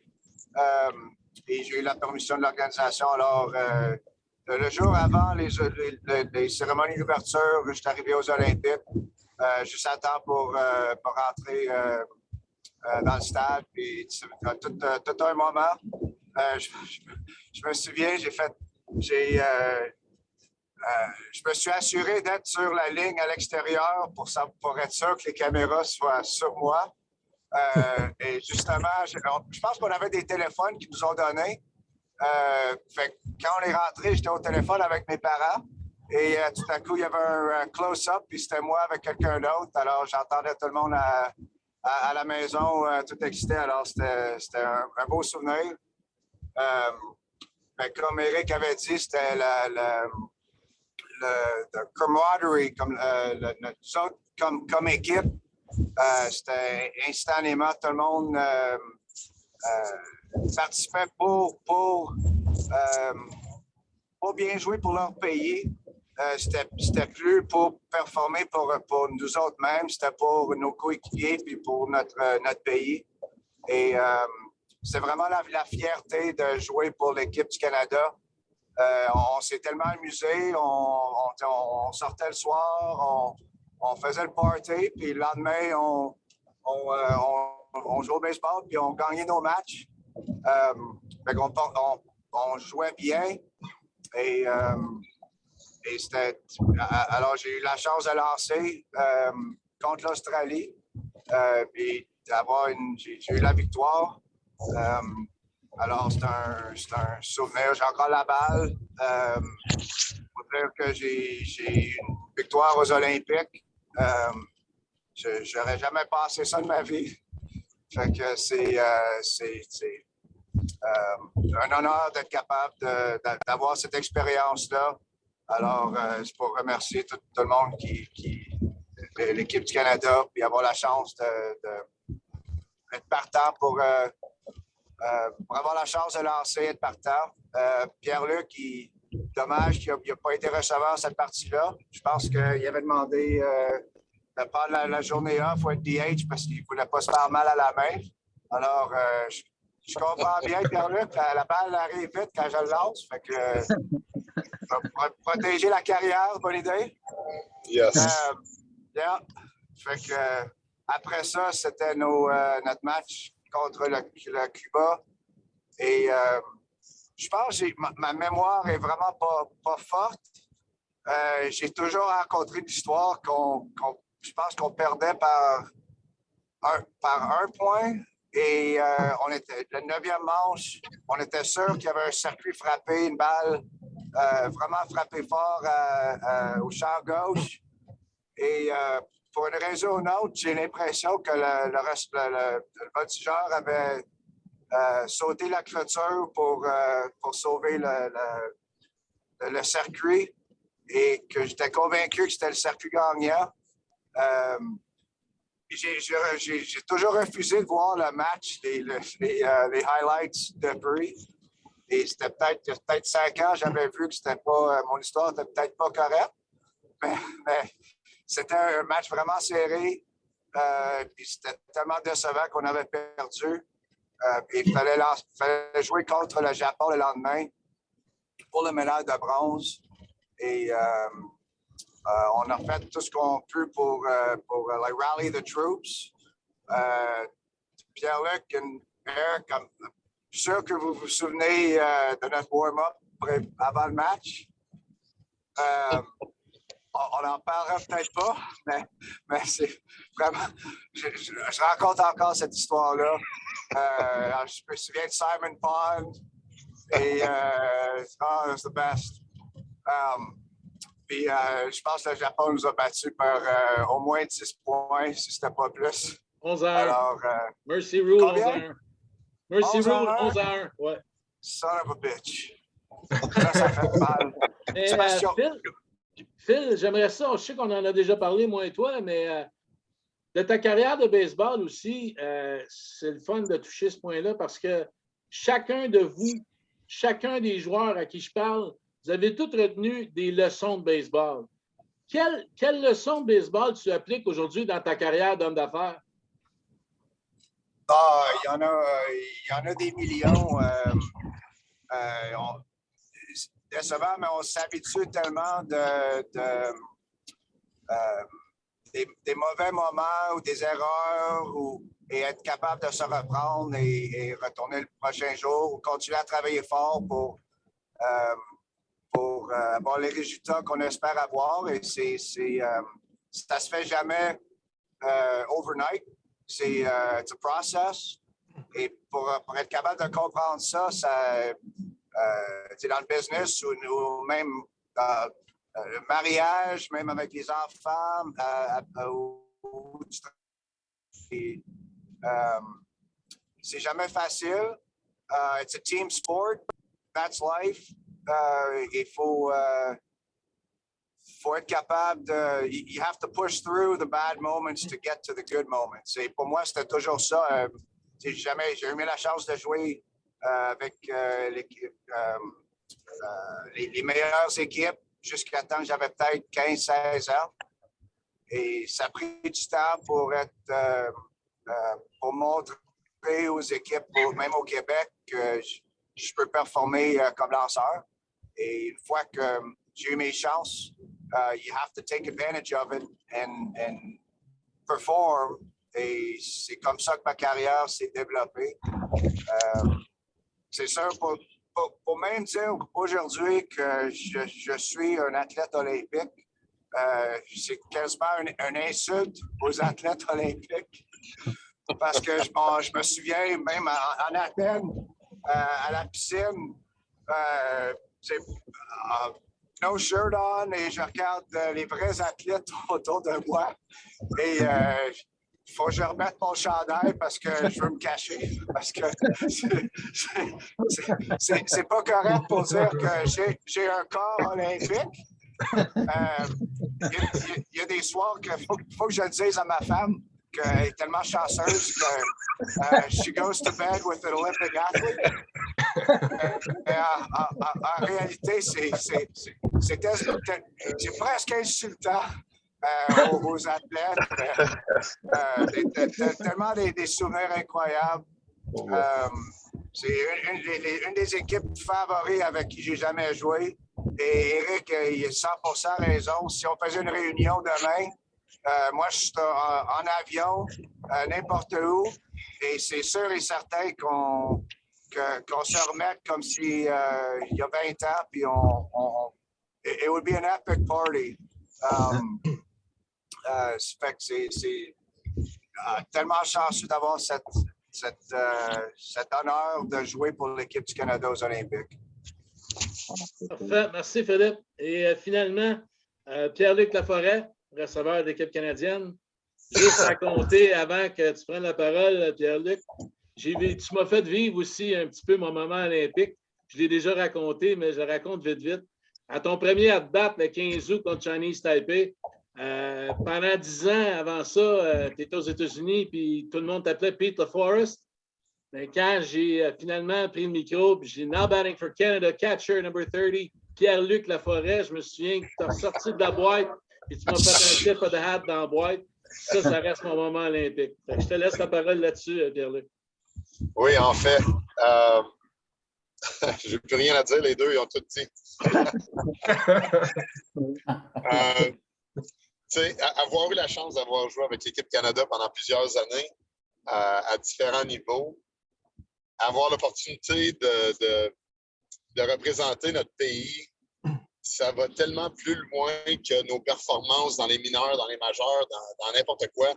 E: Et j'ai eu la permission de l'organisation. Alors, le jour avant les cérémonies d'ouverture, je suis arrivé aux Olympiques. Juste à temps pour rentrer dans le stade. Puis, tout un moment. Je me souviens, je me suis assuré d'être sur la ligne à l'extérieur pour être sûr que les caméras soient sur moi. Et justement, je pense qu'on avait des téléphones qu'ils nous ont donnés. Fait que quand on est rentré, j'étais au téléphone avec mes parents. Et tout à coup, il y avait un close-up, puis c'était moi avec quelqu'un d'autre. Alors, j'entendais tout le monde à la maison, tout excité. Alors, c'était un beau souvenir. Comme Eric avait dit, c'était le camaraderie, comme équipe. C'était instantanément, tout le monde participait pour bien jouer pour leur pays. C'était plus pour performer pour nous autres mêmes, c'était pour nos coéquipiers puis pour notre pays. Et c'est vraiment la fierté de jouer pour l'équipe du Canada. On s'est tellement amusé, on sortait le soir, on faisait le party, puis le lendemain, on jouait au baseball, puis on gagnait nos matchs. On jouait bien. Et c'était. Alors, j'ai eu la chance de lancer contre l'Australie. Puis j'ai eu la victoire. Alors, c'est un souvenir. J'ai encore la balle. Pour dire que j'ai une victoire aux Olympiques. Je n'aurais jamais passé ça de ma vie. Fait que c'est un honneur d'être capable d'avoir cette expérience-là. Alors, c'est pour remercier tout le monde l'équipe du Canada, puis avoir la chance d'être partant pour avoir la chance de lancer, être partant. Pierre-Luc, dommage qu'il n'a pas été receveur cette partie-là. Je pense qu'il avait demandé de prendre la journée off ou être DH parce qu'il ne voulait pas se faire mal à la main. Alors, je comprends bien, Pierre-Luc. La balle arrive vite quand je le lance. Fait que pour protéger la carrière, bonne idée. Yes. Yeah. Fait que après ça, c'était notre match contre le Cuba. Et je pense que ma mémoire est vraiment pas forte. J'ai toujours rencontré l'histoire je pense qu'on perdait par un point. Et on était le 9e manche, on était sûr qu'il y avait un circuit frappé, une balle vraiment frappée fort au champ gauche. Et pour une raison ou une autre, j'ai l'impression que le voltigeur avait sauté la clôture pour sauver le circuit et que j'étais convaincu que c'était le circuit gagnant. J'ai toujours refusé de voir le match, les highlights depuis. Et c'était peut-être 5 ans, j'avais vu que c'était pas, mon histoire n'était peut-être pas correcte. Mais c'était un match vraiment serré. Puis c'était tellement décevant qu'on avait perdu. Puis il fallait jouer contre le Japon le lendemain pour le médaille de bronze. Et on a fait tout ce qu'on peut pour rally the troops. Pierre-Luc et Eric, je suis sûr que vous vous souvenez de notre warm-up avant le match. On n'en parlera peut-être pas, mais c'est vraiment. Je raconte encore cette histoire-là. Je me souviens de Simon Pond et it's the best. Puis je pense que le Japon nous a battus par au moins 10 points, si ce n'était pas plus.
B: 11 heures.
E: Alors,
B: Mercy Rule, 11
E: combien?
B: heures. Mercy
E: 11
B: Rule,
E: heures?
B: 11 heures. Ouais.
E: Son of a bitch. Ça fait mal.
B: Mais, Phil, j'aimerais ça, je sais qu'on en a déjà parlé, moi et toi, mais de ta carrière de baseball aussi, c'est le fun de toucher ce point-là parce que chacun de vous, chacun des joueurs à qui je parle, vous avez tous retenu des leçons de baseball. Quelle leçon de baseball tu appliques aujourd'hui dans ta carrière d'homme d'affaires?
E: Il y en a des millions. Décevant, mais on s'habitue tellement des mauvais moments ou des erreurs et être capable de se reprendre et retourner le prochain jour ou continuer à travailler fort pour avoir les résultats qu'on espère avoir. Et ça se fait jamais overnight. C'est it's a process. Et pour être capable de comprendre ça, dans le business ou même dans le mariage, même avec les enfants, c'est jamais facile. It's a team sport. That's life. Il faut être capable de. You have to push through the bad moments to get to the good moments. Et pour moi, c'était toujours ça. J'ai eu la chance de jouer avec les meilleures équipes jusqu'à temps que j'avais peut-être 15-16 ans. Et ça a pris du temps pour montrer aux équipes, même au Québec, que je peux performer comme lanceur. Et une fois que j'ai eu mes chances, you have to take advantage of it and perform. Et c'est comme ça que ma carrière s'est développée. C'est sûr, pour même dire aujourd'hui que je suis un athlète olympique, c'est quasiment une insulte aux athlètes olympiques. Parce que je me souviens, même en Athènes, à la piscine, no shirt on, et je regarde les vrais athlètes autour de moi. Et il faut que je remette mon chandail parce que je veux me cacher. Parce que c'est pas correct pour dire que j'ai un corps olympique. Il y a des soirs qu'il faut que je le dise à ma femme qu'elle est tellement chanceuse que she goes to bed with an Olympic athlete. En réalité, c'est presque insultant aux athlètes. Tellement des souvenirs incroyables. C'est une des équipes favoris avec qui j'ai jamais joué. Et Eric, il a 100% raison. Si on faisait une réunion demain, moi, je suis en avion, n'importe où. Et c'est sûr et certain qu'on se remette comme si il y a 20 ans, puis it would be an epic party. Fait que c'est tellement chanceux d'avoir cet honneur de jouer pour l'équipe du Canada aux Olympiques.
B: Parfait. Merci, Philippe. Et finalement, Pierre-Luc Laforêt, receveur de l'équipe canadienne. juste raconter avant que tu prennes la parole, Pierre-Luc. Tu m'as fait vivre aussi un petit peu mon moment olympique. Je l'ai déjà raconté, mais je le raconte vite. À ton premier at-bat, le 15 août contre Chinese Taipei, pendant 10 ans avant ça, tu étais aux États-Unis, puis tout le monde t'appelait Pete LaForest. Mais quand j'ai finalement pris le micro, puis j'ai now batting for Canada, catcher number 30, Pierre-Luc Laforêt, je me souviens que tu as sorti de la boîte, puis tu m'as fait un tip of the hat dans la boîte. Ça reste mon moment olympique. Fait que je te laisse la parole là-dessus, Pierre-Luc.
F: Oui, en fait, je n'ai plus rien à dire, les deux, ils ont tout dit. Avoir eu la chance d'avoir joué avec l'équipe Canada pendant plusieurs années, à différents niveaux, avoir l'opportunité de représenter notre pays, ça va tellement plus loin que nos performances dans les mineurs, dans les majeurs, dans n'importe quoi.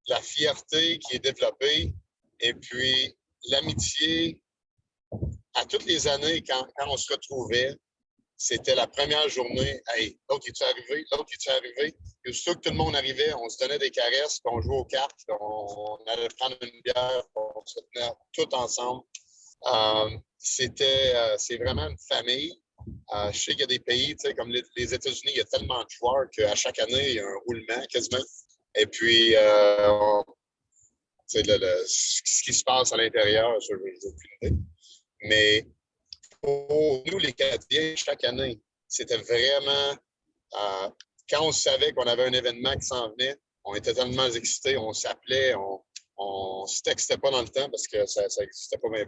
F: La fierté qui est développée et puis l'amitié, à toutes les années, quand on se retrouvait, c'était la première journée. Hey, l'autre, es-tu arrivé? L'autre, es-tu arrivé? Et aussitôt que tout le monde arrivait, on se donnait des caresses, puis on jouait aux cartes, puis on allait prendre une bière, puis on se tenait tout ensemble. C'est vraiment une famille. Je sais qu'il y a des pays, comme les États-Unis, il y a tellement de joueurs qu'à chaque année, il y a un roulement quasiment. Et puis, ce qui se passe à l'intérieur, je n'ai aucune idée. Mais pour nous, les Canadiens, chaque année, c'était vraiment... quand on savait qu'on avait un événement qui s'en venait, on était tellement excités, on s'appelait, on ne se textait pas dans le temps parce que ça n'existait pas bien.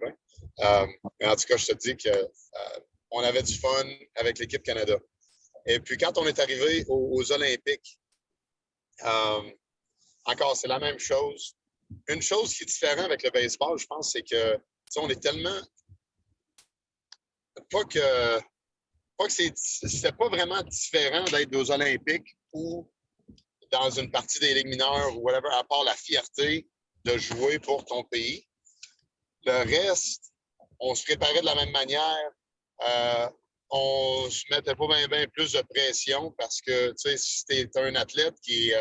F: Mais en tout cas, je te dis qu'on avait du fun avec l'équipe Canada. Et puis, quand on est arrivé aux Olympiques, encore, c'est la même chose. Une chose qui est différente avec le baseball, je pense, c'est que on est tellement... Pas que c'était pas vraiment différent d'être aux Olympiques ou dans une partie des ligues mineures ou whatever, à part la fierté de jouer pour ton pays. Le reste, on se préparait de la même manière. On se mettait pas bien plus de pression parce que, si t'es un athlète qui,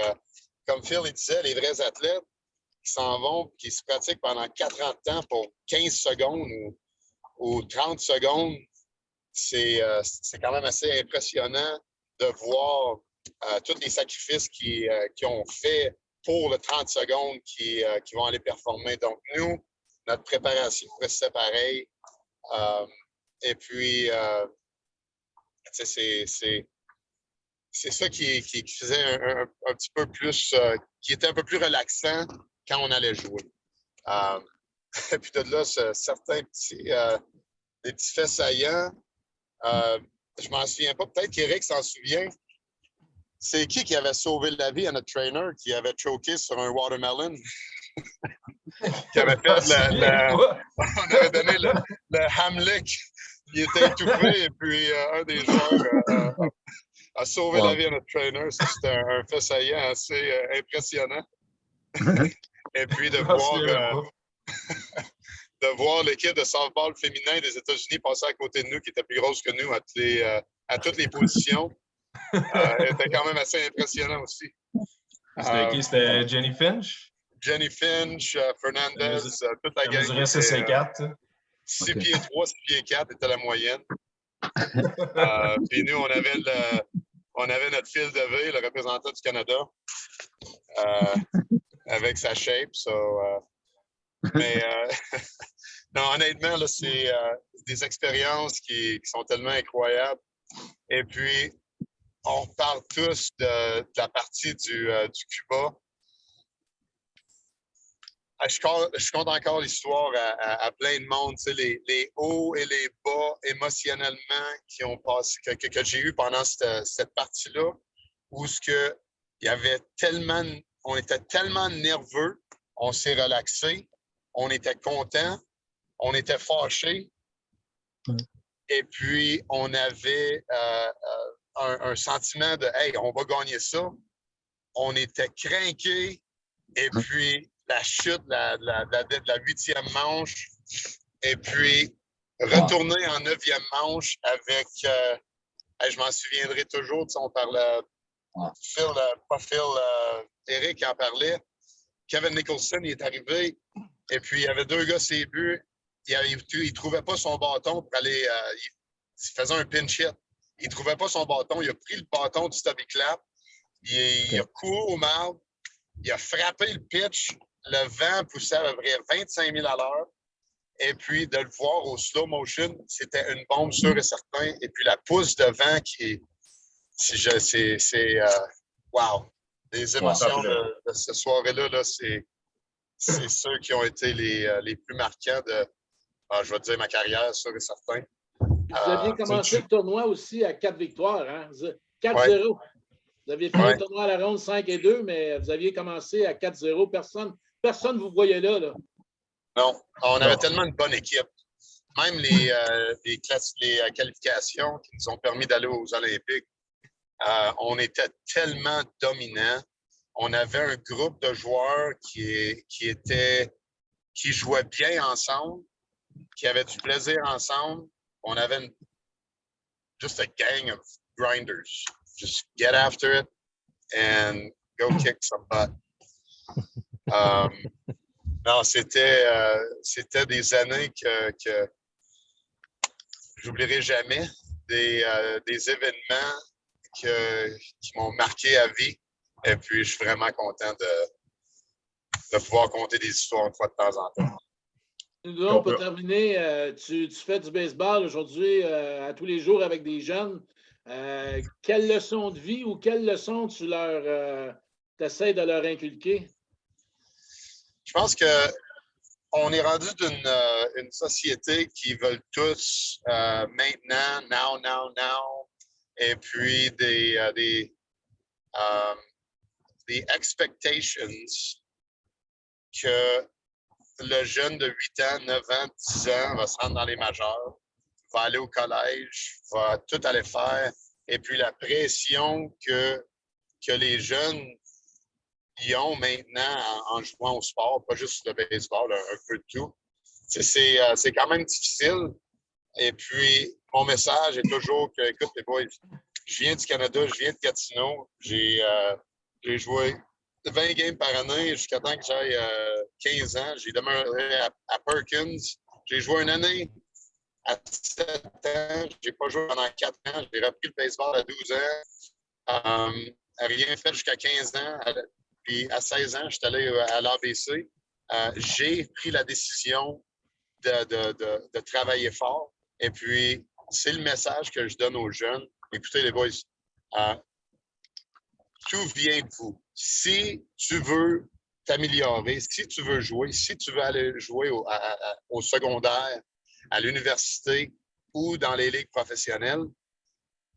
F: comme Phil il disait, les vrais athlètes qui s'en vont, qui se pratiquent pendant 4 ans de temps pour 15 secondes ou 30 secondes, c'est quand même assez impressionnant de voir tous les sacrifices qu'ils ont fait pour le 30 secondes qui vont aller performer. Donc, nous, notre préparation restait pareil. Et puis, c'est ça qui faisait un petit peu plus, qui était un peu plus relaxant quand on allait jouer. Et puis de là, certains des petits faits saillants. Je m'en souviens pas. Peut-être qu'Éric s'en souvient. C'est qui avait sauvé la vie à notre trainer qui avait choqué sur un watermelon? Qui avait fait on avait donné le Hamlick. Il était étouffé et puis un des joueurs a sauvé la vie à notre trainer. C'était un fait saillant assez impressionnant. Et puis de voir l'équipe de softball féminin des États-Unis passer à côté de nous, qui était plus grosse que nous à toutes les positions, était quand même assez impressionnant aussi.
D: C'était qui? C'était Jenny Finch?
F: Jenny Finch, Fernandez, toute la gang.
D: Elle mesurait 6 et 4.
F: 6 pieds 3, 6 pieds 4 était la moyenne. Puis nous, on avait notre Phil Devey, le représentant du Canada, avec sa shape. Mais non, honnêtement, là, c'est des expériences qui sont tellement incroyables. Et puis, on parle tous de la partie du Cuba. Je compte encore l'histoire à plein de monde, les hauts et les bas émotionnellement qui ont passé, que j'ai eu pendant cette partie-là, où il y avait on était tellement nerveux, on s'est relaxé, on était content, on était fâché, et puis on avait un sentiment de « Hey, on va gagner ça ». On était craqués, et puis la chute de la 8e manche, et puis retourner en 9e manche avec, je m'en souviendrai toujours, on parlait Eric en parlait. Kevin Nicholson, il est arrivé, et puis il y avait 2 gars ses buts. Il ne trouvait pas son bâton pour aller. Il faisait un pinch hit. Il ne trouvait pas son bâton. Il a pris le bâton du Stubby Clap. Il a couru au marbre. Il a frappé le pitch. Le vent poussait à peu près 25 000 à l'heure. Et puis, de le voir au slow motion, c'était une bombe sûre et certain. Et puis, la pousse de vent qui est. C'est wow! Les émotions de cette soirée-là, là, c'est ceux qui ont été les plus marquants de, je vais dire, ma carrière, sûr et certain.
B: Vous aviez commencé le tournoi aussi à 4 victoires, hein? 4-0. Ouais. Vous aviez fait le tournoi à la ronde 5-2, mais vous aviez commencé à 4-0. Personne ne vous voyait là.
F: Non, on avait tellement une bonne équipe. Même les qualifications qui nous ont permis d'aller aux Olympiques, on était tellement dominants. On avait un groupe de joueurs qui jouaient bien ensemble, qui avaient du plaisir ensemble. On avait just a gang of grinders. Just get after it and go kick some butt. Non, c'était des années que j'oublierai jamais, des événements qui m'ont marqué à vie. Et puis, je suis vraiment content de pouvoir compter des histoires une fois de temps en temps.
B: Nous, pour terminer, tu fais du baseball aujourd'hui à tous les jours avec des jeunes. Quelle leçon de vie ou quelle leçon tu essaies de leur inculquer?
F: Je pense qu'on est rendu d'une société qui veulent tous maintenant, now, et puis des expectations que le jeune de 8 ans, 9 ans, 10 ans va se rendre dans les majeurs, va aller au collège, va tout aller faire, et puis la pression que les jeunes ils ont maintenant en jouant au sport, pas juste le baseball, un peu de tout. C'est quand même difficile. Et puis, mon message est toujours que, écoute, les boys, je viens du Canada, je viens de Gatineau. J'ai joué 20 games par année jusqu'à temps que j'aille 15 ans. J'ai demeuré à Perkins. J'ai joué une année à 7 ans. J'ai pas joué pendant 4 ans. J'ai repris le baseball à 12 ans. Rien fait jusqu'à 15 ans. Puis à 16 ans, je suis allé à l'ABC. J'ai pris la décision de travailler fort. Et puis, c'est le message que je donne aux jeunes. Écoutez, les boys, tout vient de vous. Si tu veux t'améliorer, si tu veux jouer, si tu veux aller jouer au secondaire, à l'université ou dans les ligues professionnelles,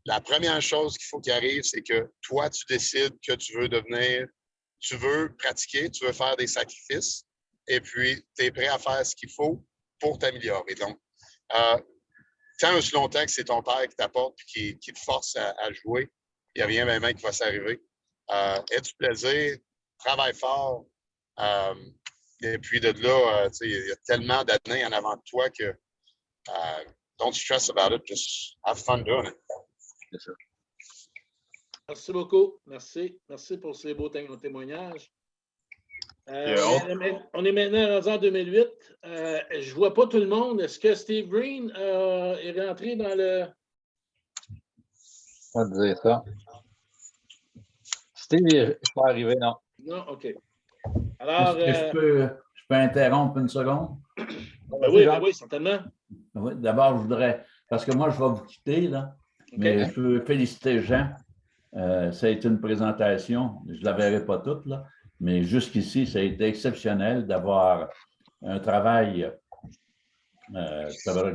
F: la première chose qu'il faut qu'il arrive, c'est que toi, tu décides que tu veux pratiquer, tu veux faire des sacrifices, et puis tu es prêt à faire ce qu'il faut pour t'améliorer. Donc, tant aussi longtemps que c'est ton père qui t'apporte et qui te force à jouer, il n'y a rien même qui va s'arriver. Aie du plaisir, travaille fort, et puis de là, il y a tellement d'années en avant de toi que don't stress about it, just have fun doing it.
A: C'est ça.
B: Merci beaucoup. Merci. Merci pour ces beaux témoignages. On est maintenant rendu en 2008. Je ne vois pas tout le monde. Est-ce que Steve Green est rentré dans le...
A: On va dire ça. Steve n'est pas arrivé, non.
B: Non, OK. Alors...
G: Est-ce que je peux interrompre une seconde?
B: Oui, certainement.
G: Oui, d'abord, je voudrais... Parce que moi, je vais vous quitter, là. Okay. Mais je peux féliciter Jean. Ça a été une présentation. Je ne la verrai pas toute, là. Mais jusqu'ici, ça a été exceptionnel d'avoir un travail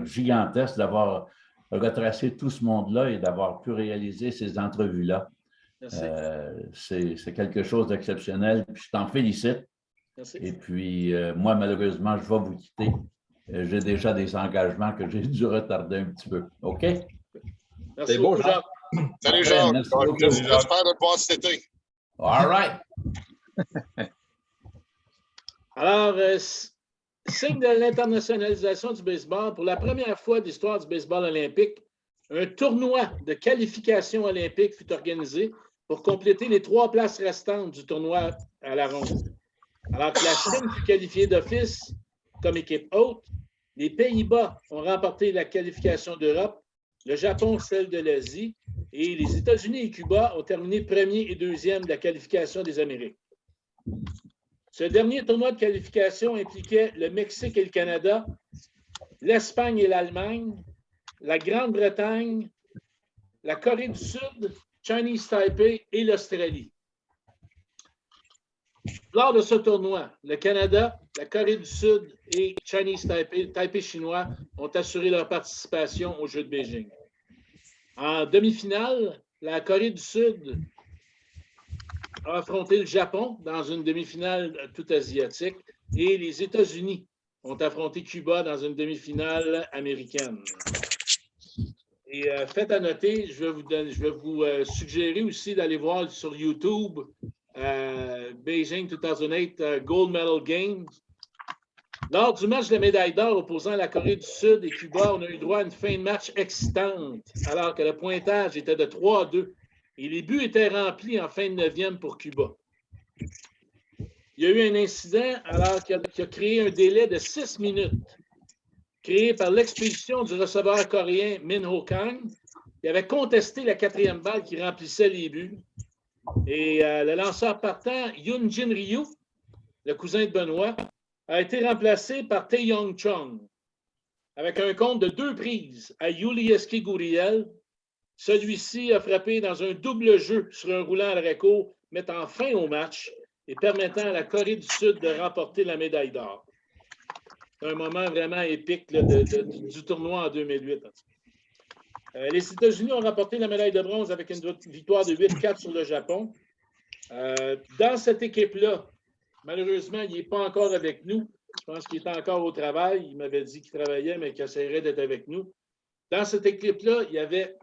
G: gigantesque, d'avoir retracé tout ce monde-là et d'avoir pu réaliser ces entrevues-là. C'est quelque chose d'exceptionnel. Je t'en félicite. Merci. Et puis, moi, malheureusement, je vais vous quitter. J'ai déjà des engagements que j'ai dû retarder un petit peu. OK?
B: Merci beaucoup, Jean.
F: Salut, Jean. J'espère de te voir cet été.
G: All right.
B: Alors, signe de l'internationalisation du baseball, pour la première fois de l'histoire du baseball olympique, un tournoi de qualification olympique fut organisé pour compléter les 3 places restantes du tournoi à la ronde. Alors que la Chine fut qualifiée d'office comme équipe haute, les Pays-Bas ont remporté la qualification d'Europe, le Japon celle de l'Asie, et les États-Unis et Cuba ont terminé premier et deuxième de la qualification des Amériques. Ce dernier tournoi de qualification impliquait le Mexique et le Canada, l'Espagne et l'Allemagne, la Grande-Bretagne, la Corée du Sud, Chinese Taipei et l'Australie. Lors de ce tournoi, le Canada, la Corée du Sud et Chinese Taipei chinois ont assuré leur participation aux Jeux de Beijing. En demi-finale, la Corée du Sud a affronté le Japon dans une demi-finale toute asiatique et les États-Unis ont affronté Cuba dans une demi-finale américaine. Et fait à noter, je vais vous suggérer aussi d'aller voir sur YouTube Beijing 2008 Gold Medal Games. Lors du match de médaille d'or opposant la Corée du Sud et Cuba, on a eu droit à une fin de match excitante, alors que le pointage était de 3-2 et les buts étaient remplis en fin de 9e pour Cuba. Il y a eu un incident alors qui a créé un délai de 6 minutes, créé par l'expulsion du receveur coréen Min Ho Kang, qui avait contesté la 4e balle qui remplissait les buts. Et le lanceur partant, Yoon Jin Ryu, le cousin de Benoît, a été remplacé par Tae Yong Chung, avec un compte de 2 prises à Yulieski Guriel. Celui-ci a frappé dans un double jeu sur un roulant à l'arrêt-court, mettant fin au match et permettant à la Corée du Sud de remporter la médaille d'or. C'est un moment vraiment épique là, du tournoi en 2008. Les États-Unis ont remporté la médaille de bronze avec une victoire de 8-4 sur le Japon. Dans cette équipe-là, malheureusement, il n'est pas encore avec nous. Je pense qu'il est encore au travail. Il m'avait dit qu'il travaillait, mais qu'il essaierait d'être avec nous. Dans cette équipe-là, il y avait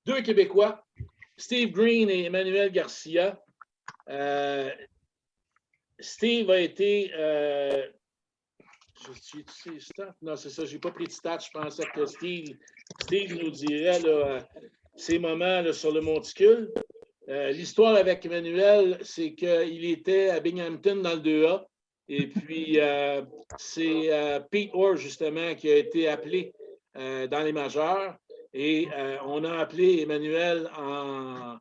B: 2 Québécois, Steve Green et Emmanuel Garcia. Steve a été... non, c'est ça, je n'ai pas pris de stats. Je pensais que Steve nous dirait là, ses moments là, sur le monticule. L'histoire avec Emmanuel, c'est qu'il était à Binghamton dans le 2A. Et puis, c'est Pete Orr, justement, qui a été appelé dans les majeurs. Et on a appelé Emmanuel en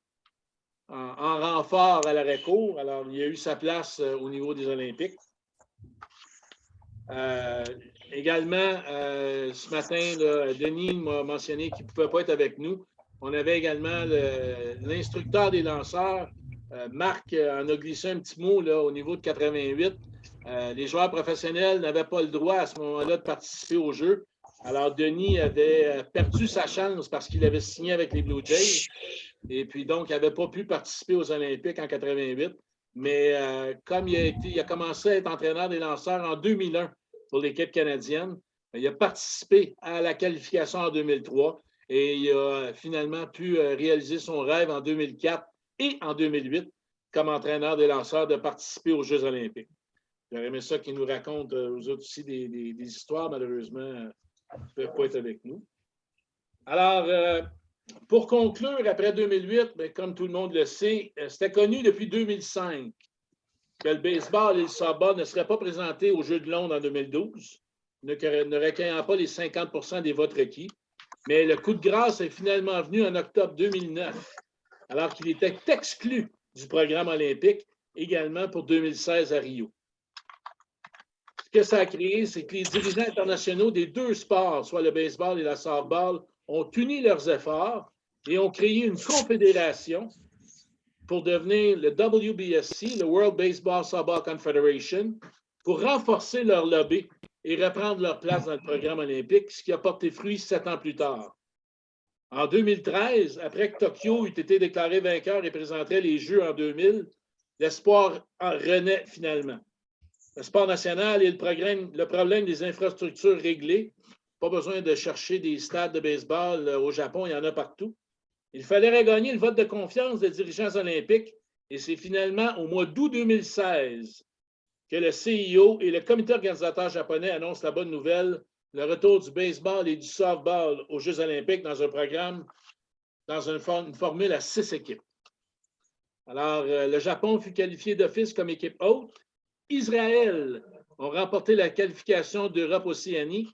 B: renfort à l'arrêt-court. Alors, il a eu sa place au niveau des Olympiques. Également, ce matin, là, Denis m'a mentionné qu'il ne pouvait pas être avec nous. On avait également l'instructeur des lanceurs, Marc, en a glissé un petit mot là, au niveau de 88. Les joueurs professionnels n'avaient pas le droit à ce moment-là de participer au jeu. Alors, Denis avait perdu sa chance parce qu'il avait signé avec les Blue Jays. Et puis, donc, il n'avait pas pu participer aux Olympiques en 88. Mais comme il a commencé à être entraîneur des lanceurs en 2001 pour l'équipe canadienne, il a participé à la qualification en 2003 et il a finalement pu réaliser son rêve en 2004 et en 2008 comme entraîneur des lanceurs de participer aux Jeux olympiques. J'aurais aimé ça qu'il nous raconte aux autres aussi des histoires. Malheureusement, ils ne peuvent pas être avec nous. Alors, pour conclure, après 2008, bien, comme tout le monde le sait, c'était connu depuis 2005 que le baseball et le softball ne seraient pas présentés aux Jeux de Londres en 2012, ne recueillant pas les 50 des votes requis. Mais le coup de grâce est finalement venu en octobre 2009, alors qu'il était exclu du programme olympique, également pour 2016 à Rio. Ce que ça a créé, c'est que les dirigeants internationaux des 2 sports, soit le baseball et le softball, ont uni leurs efforts et ont créé une confédération pour devenir le WBSC, le World Baseball Softball Confederation, pour renforcer leur lobby et reprendre leur place dans le programme olympique, ce qui a porté fruit 7 ans plus tard. En 2013, après que Tokyo eut été déclaré vainqueur et présenterait les Jeux en 2000, l'espoir en renaît finalement. Le sport national et le problème des infrastructures réglées. Pas besoin de chercher des stades de baseball au Japon, il y en a partout. Il fallait regagner le vote de confiance des dirigeants olympiques et c'est finalement au mois d'août 2016 que le CIO et le comité organisateur japonais annoncent la bonne nouvelle, le retour du baseball et du softball aux Jeux olympiques dans un programme dans une formule à 6 équipes. Alors, le Japon fut qualifié d'office comme équipe hôte. Israël ont remporté la qualification d'Europe-Océanie.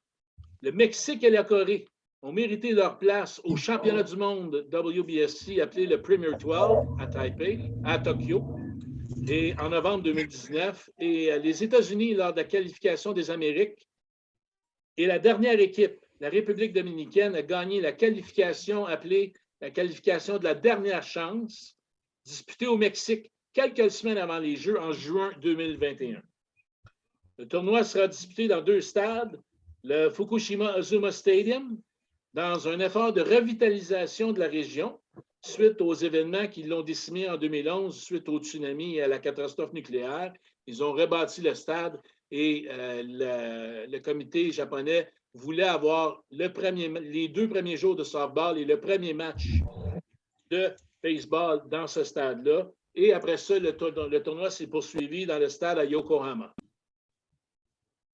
B: Le Mexique et la Corée ont mérité leur place au championnat du monde WBSC appelé le Premier 12 à Taipei, à Tokyo, et en novembre 2019. Et les États-Unis, lors de la qualification des Amériques, et la dernière équipe, la République dominicaine, a gagné la qualification appelée la qualification de la dernière chance, disputée au Mexique quelques semaines avant les Jeux en juin 2021. Le tournoi sera disputé dans 2 stades, le Fukushima Azuma Stadium, dans un effort de revitalisation de la région suite aux événements qui l'ont décimé en 2011, suite au tsunami et à la catastrophe nucléaire. Ils ont rebâti le stade et le comité japonais voulait avoir les 2 premiers jours de softball et le premier match de baseball dans ce stade-là. Et après ça, le tournoi s'est poursuivi dans le stade à Yokohama.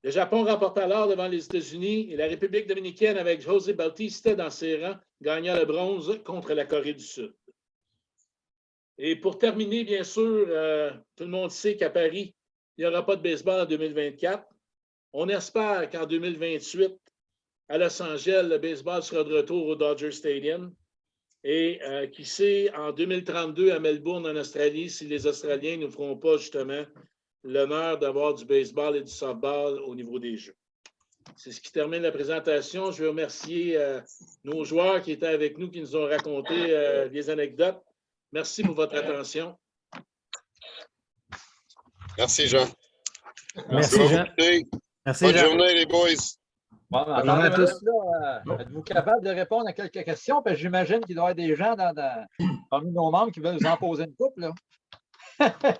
B: Le Japon remporta alors devant les États-Unis et la République dominicaine avec José Bautista dans ses rangs gagna le bronze contre la Corée du Sud. Et pour terminer, bien sûr, tout le monde sait qu'à Paris, il n'y aura pas de baseball en 2024. On espère qu'en 2028, à Los Angeles, le baseball sera de retour au Dodger Stadium. Et qui sait, en 2032, à Melbourne, en Australie, si les Australiens ne nous feront pas justement l'honneur d'avoir du baseball et du softball au niveau des Jeux. C'est ce qui termine la présentation. Je veux remercier nos joueurs qui étaient avec nous, qui nous ont raconté des anecdotes. Merci pour votre attention.
F: Merci, Jean.
C: Merci, Jean. Merci,
F: Bonne
C: Jean.
F: journée, les boys.
A: Bon, attendez, êtes-vous capable de répondre à quelques questions? Parce que j'imagine qu'il doit y avoir des gens parmi nos membres qui veulent vous en poser une couple. Là.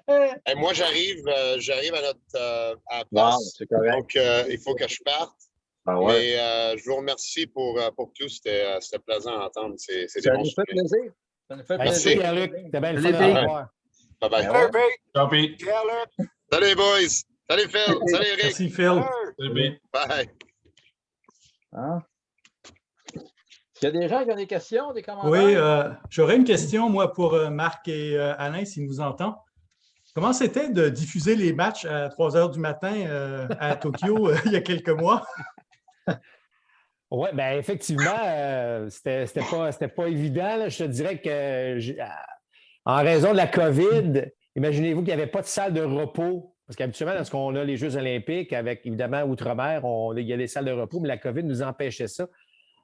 F: Hey, moi, j'arrive à la
A: Wow,
F: place.
A: c'est correct.
F: Donc, il faut que je parte.
A: Ah ouais.
F: Mais je vous remercie pour tout. C'était plaisant à entendre. C'est des
A: Ça
F: bons
A: nous fait
F: souvenirs.
A: plaisir. Ça nous fait
C: Merci,
A: plaisir.
C: Pierre-Luc. C'était bien le fun
E: Salut,
C: de
E: Pete.
C: revoir.
F: Bye-bye.
A: Ouais.
D: Ciao, Pete.
E: Pierre-Luc.
F: Salut, les boys. Salut, Phil. Salut, Eric.
H: Merci, Phil.
D: Salut, Pete.
F: Bye.
A: Hein? Est-ce qu'il y a des gens qui ont des questions, des commentaires?
H: Oui, j'aurais une question, moi, pour Marc et Alain, s'ils nous entendent. Comment c'était de diffuser les matchs à 3 heures du matin à Tokyo il y a quelques mois?
C: Oui, bien, effectivement, c'était pas évident. Là. Je te dirais que, en raison de la COVID, imaginez-vous qu'il n'y avait pas de salle de repos. Parce qu'habituellement, lorsqu'on a les Jeux olympiques, avec évidemment Outre-mer, il y a des salles de repos, mais la COVID nous empêchait ça.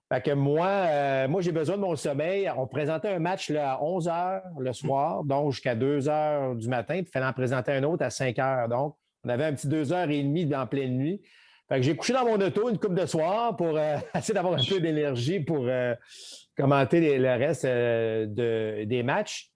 C: Fait que moi, j'ai besoin de mon sommeil. On présentait un match là, à 11 h le soir, donc jusqu'à 2 h du matin, puis il fallait en présenter un autre à 5 h. Donc, on avait un petit 2h30 dans pleine nuit. Fait que j'ai couché dans mon auto une couple de soir pour essayer d'avoir un peu d'énergie pour commenter le reste des matchs.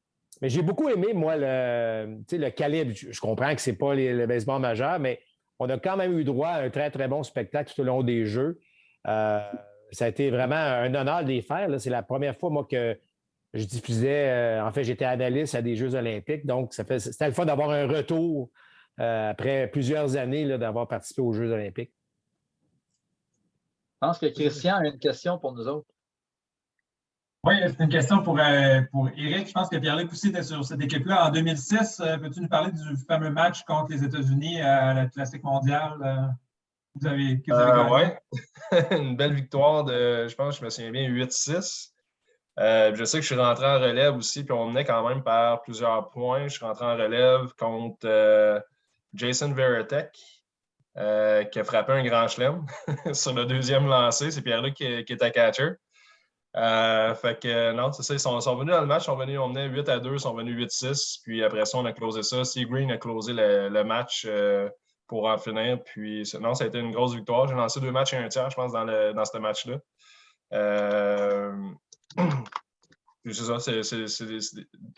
C: Mais j'ai beaucoup aimé, moi, le calibre. Je comprends que ce n'est pas le baseball majeur, mais on a quand même eu droit à un très, très bon spectacle tout au long des Jeux. Ça a été vraiment un honneur de les faire. Là. C'est la première fois, moi, que je diffusais. En fait, j'étais analyste à des Jeux olympiques. Donc, c'était le fun d'avoir un retour après plusieurs années là, d'avoir participé aux Jeux olympiques.
A: Je pense que Christian a une question pour nous autres.
I: Oui, c'est une question pour Éric. Je pense que Pierre-Luc aussi était sur cette équipe-là en 2006. Peux-tu nous parler du fameux match contre les États-Unis à la Classique mondiale que vous avez gagné?
D: Oui, une belle victoire je pense que je me souviens bien, 8-6. Je sais que je suis rentré en relève aussi, puis on menait quand même par plusieurs points. Je suis rentré en relève contre Jason Varitek, qui a frappé un grand chelem sur le deuxième lancé. C'est Pierre-Luc qui était catcher. Fait que non, c'est ça. Ils sont venus dans le match, on menait 8-2, ils sont venus 8-6. Puis après ça, on a closé ça. Sea Green a closé le match pour en finir. Puis non, ça a été une grosse victoire. J'ai lancé 2 matchs et un tiers, je pense, dans ce match-là. C'est ça, c'est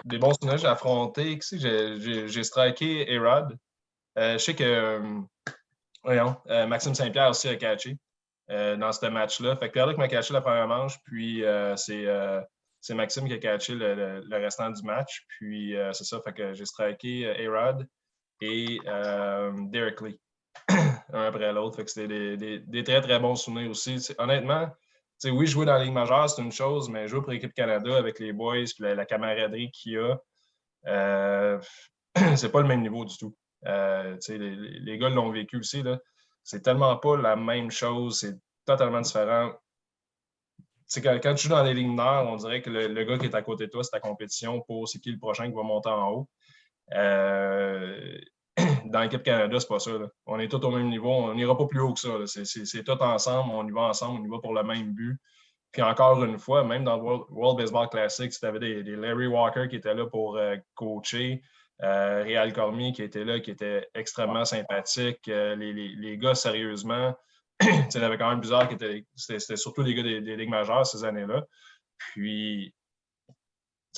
D: des bons souvenirs. J'ai affronté, j'ai striké A-Rod. Je sais que Maxime Saint-Pierre aussi a catché dans ce match-là. Fait que Pierre-Luc m'a catché la première manche, puis c'est Maxime qui a catché le restant du match. Puis c'est ça, fait que j'ai striké A-Rod et Derek Lee, un après l'autre. Fait que c'était des très, très bons souvenirs aussi. Honnêtement, sais, oui, jouer dans la Ligue majeure, c'est une chose, mais jouer pour l'équipe Canada avec les boys et la camaraderie qu'il y a, c'est pas le même niveau du tout. Les gars l'ont vécu aussi. Là. C'est tellement pas la même chose, c'est totalement différent. Quand tu joues dans les lignes nord, on dirait que le gars qui est à côté de toi, c'est ta compétition pour c'est qui le prochain qui va monter en haut. Dans l'équipe Canada, c'est pas ça. Là. On est tous au même niveau, on n'ira pas plus haut que ça. C'est tout ensemble, on y va ensemble, on y va pour le même but. Puis encore une fois, même dans le World Baseball Classic, tu avais des Larry Walker qui étaient là pour coacher, Réal Cormier qui était là, qui était extrêmement sympathique. Les gars, sérieusement, il y en avait quand même plusieurs qui étaient. C'était surtout les gars des Ligues majeures ces années-là. Puis,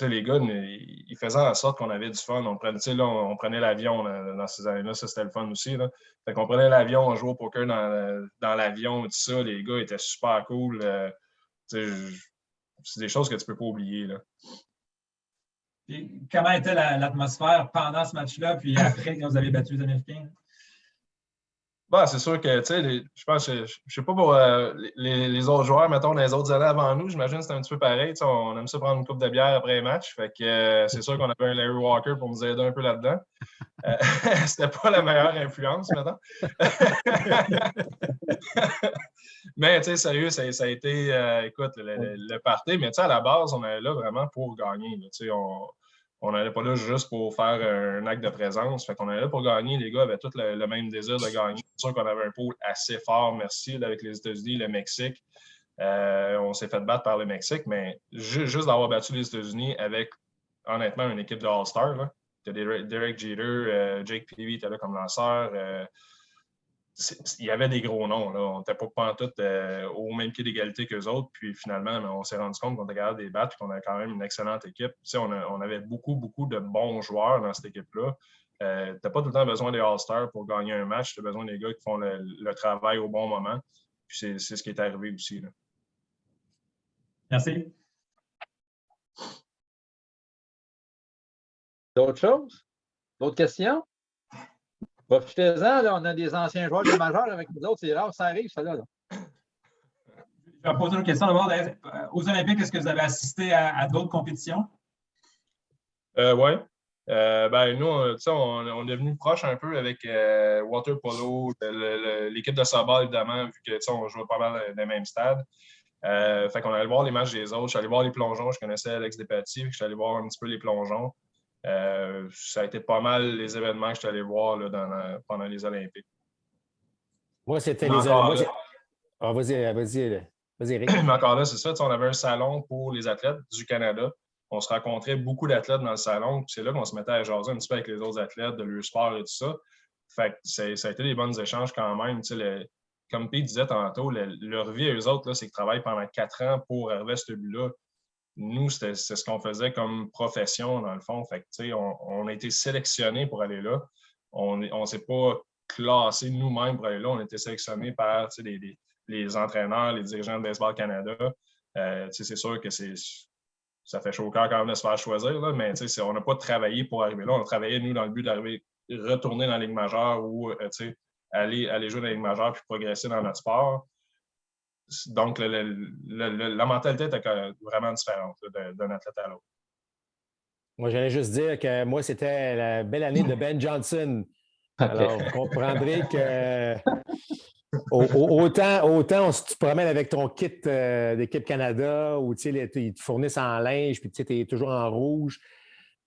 D: les gars, ils faisaient en sorte qu'on avait du fun. On prenait l'avion dans ces années-là. Ça, c'était le fun aussi. Là. Fait qu'on prenait l'avion, on jouait au poker dans l'avion, tout ça. Les gars étaient super cool. C'est des choses que tu ne peux pas oublier. Là.
I: Et comment était l'atmosphère pendant ce match-là, puis après, quand vous avez battu les Américains?
D: Bah, c'est sûr que, tu sais, je pense, je sais pas pour les autres joueurs, mettons, les autres années avant nous, j'imagine que c'était un petit peu pareil. On aime ça prendre une coupe de bière après les matchs. Fait que c'est sûr qu'on avait un Larry Walker pour nous aider un peu là-dedans. C'était pas la meilleure influence, mettons. Mais, tu sais, sérieux, ça a été, écoute, le party. Mais, tu sais, à la base, on est là vraiment pour gagner. Tu sais, on n'allait pas là juste pour faire un acte de présence. Fait qu'on allait là pour gagner. Les gars avaient tous le même désir de gagner. C'est sûr qu'on avait un pool assez fort, merci, là, avec les États-Unis, le Mexique. On s'est fait battre par le Mexique, mais juste d'avoir battu les États-Unis avec, honnêtement, une équipe de All-Star. Derek Jeter, Jake Peavy était là comme lanceur. Il y avait des gros noms. Là. On n'était pas pantoute au même pied d'égalité qu'eux autres. Puis finalement, on s'est rendu compte qu'on était capable de les battre et qu'on avait quand même une excellente équipe. On avait beaucoup, beaucoup de bons joueurs dans cette équipe-là. Tu n'as pas tout le temps besoin des All-Stars pour gagner un match. Tu as besoin des gars qui font le travail au bon moment. Puis c'est ce qui est arrivé aussi. Là.
I: Merci.
A: D'autres choses? D'autres questions? Profitez-en, là, on a des anciens joueurs de majeur avec nous autres, c'est rare, ça arrive, ça là.
I: Je vais poser une question d'abord. Aux Olympiques, est-ce que vous avez assisté à d'autres compétitions?
D: Oui. Nous, on est devenu proche un peu avec Water Polo, l'équipe de softball, évidemment, vu qu'on jouait pas mal dans les mêmes stades. Fait qu'on allait voir les matchs des autres. Je suis allé voir les plongeons. Je connaissais Alex Despatie. Je suis allé voir un petit peu les plongeons. Ça a été pas mal les événements que je suis allé voir là, pendant les Olympiques.
C: Moi, c'était les Olympiques. Vas-y, Eric.
D: Mais encore là, c'est ça. On avait un salon pour les athlètes du Canada. On se rencontrait beaucoup d'athlètes dans le salon. C'est là qu'on se mettait à jaser un petit peu avec les autres athlètes de leur sport et tout ça. Fait que ça a été des bons échanges quand même. Comme Pete disait tantôt, leur vie à eux autres, c'est qu'ils travaillent pendant 4 ans pour arriver à ce but-là. Nous, c'est ce qu'on faisait comme profession, dans le fond. Fait que, on a été sélectionnés pour aller là. On ne s'est pas classé nous-mêmes pour aller là. On a été sélectionnés par les entraîneurs, les dirigeants de Baseball Canada. C'est sûr que ça fait chaud au cœur quand même de se faire choisir, là, mais on n'a pas travaillé pour arriver là. On a travaillé, nous, dans le but d'arriver, retourner dans la Ligue majeure ou aller jouer dans la Ligue majeure puis progresser dans notre sport. Donc, la mentalité était vraiment différente d'un athlète à l'autre.
C: Moi, j'allais juste dire que moi, c'était la belle année de Ben Johnson. Okay. Alors, vous comprendrez que autant tu te promènes avec ton kit d'équipe Canada où ils te fournissent en linge puis tu es toujours en rouge.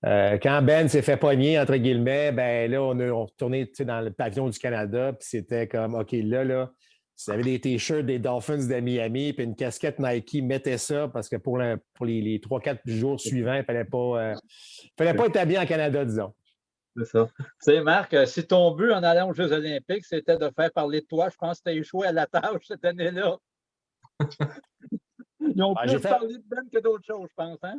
C: Quand Ben s'est fait pogner, entre guillemets, ben là, on retourné dans le pavillon du Canada puis c'était comme, OK, là, si vous avez des T-shirts des Dolphins de Miami puis une casquette Nike, mettez ça parce que pour les 3-4 jours suivants, il ne fallait pas être habillé en Canada, disons.
A: C'est ça. Tu sais, Marc, si ton but en allant aux Jeux olympiques, c'était de faire parler de toi, je pense que tu as échoué à la tâche cette année-là. Ils ont plus parlé de Ben que d'autres choses, je pense. Hein?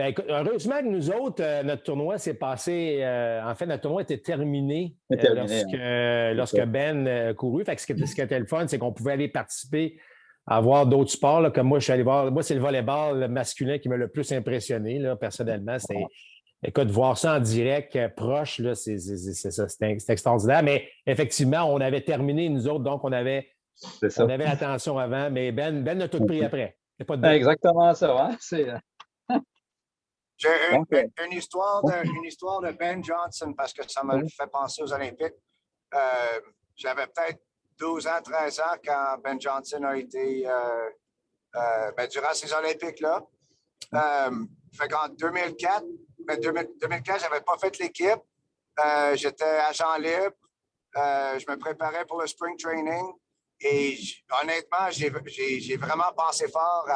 C: Écoute, heureusement que nous autres, notre tournoi s'est passé. En fait, notre tournoi était terminé, lorsque Ben courut. Fait que ce qui était le fun, c'est qu'on pouvait aller participer à voir d'autres sports. Là, comme moi, je suis allé voir. Moi, c'est le volleyball masculin qui m'a le plus impressionné, là, personnellement. Écoute, voir ça en direct, proche, là, c'est extraordinaire. Mais effectivement, on avait terminé, nous autres, donc on avait
A: C'est ça.
C: On avait l'attention avant, mais Ben a tout pris après. Il y a pas de doute.
A: Exactement ça. Hein?
E: J'ai
A: Donc,
E: une histoire de Ben Johnson parce que ça me fait penser aux Olympiques. J'avais peut-être 12 ans, 13 ans quand Ben Johnson a été durant ces Olympiques-là. Fait qu'en 2004, 2004, je n'avais pas fait l'équipe. J'étais agent libre. Je me préparais pour le spring training. Et honnêtement, j'ai vraiment pensé fort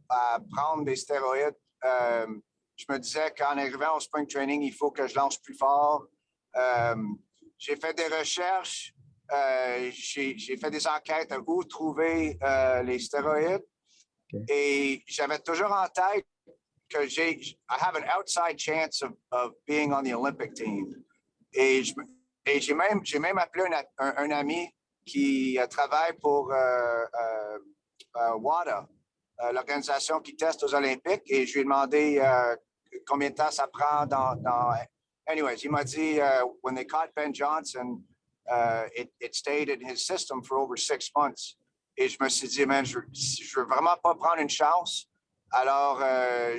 E: à prendre des stéroïdes. Je me disais qu'en arrivant au spring training, il faut que je lance plus fort. J'ai fait des recherches. J'ai fait des enquêtes où trouver les stéroïdes. Okay. Et j'avais toujours en tête que I have an outside chance of being on the Olympic team. Et j'ai même appelé un ami qui travaille pour WADA, l'organisation qui teste aux Olympiques, et je lui ai demandé combien de temps ça prend Anyways, il m'a dit, when they caught Ben Johnson, it stayed in his system for over 6 months. Et je me suis dit, man, je veux vraiment pas prendre une chance. Alors,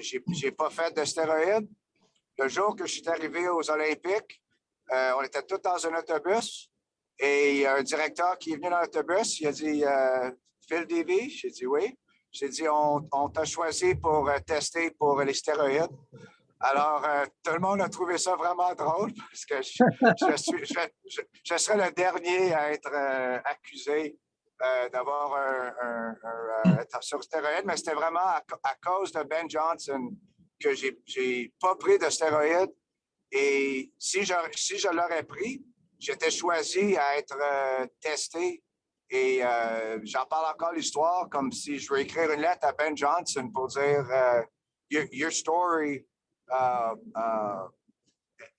E: j'ai pas fait de stéroïdes. Le jour que je suis arrivé aux Olympiques, on était tous dans un autobus et il y a un directeur qui est venu dans l'autobus. Il a dit, Phil Davy? J'ai dit oui. J'ai dit, on t'a choisi pour tester pour les stéroïdes. Alors, tout le monde a trouvé ça vraiment drôle parce que je serais le dernier à être accusé d'avoir être sur stéroïdes, mais c'était vraiment à cause de Ben Johnson que j'ai pas pris de stéroïdes. Et si je l'aurais pris, j'étais choisi à être testé. Et j'en parle encore l'histoire comme si je veux écrire une lettre à Ben Johnson pour dire your story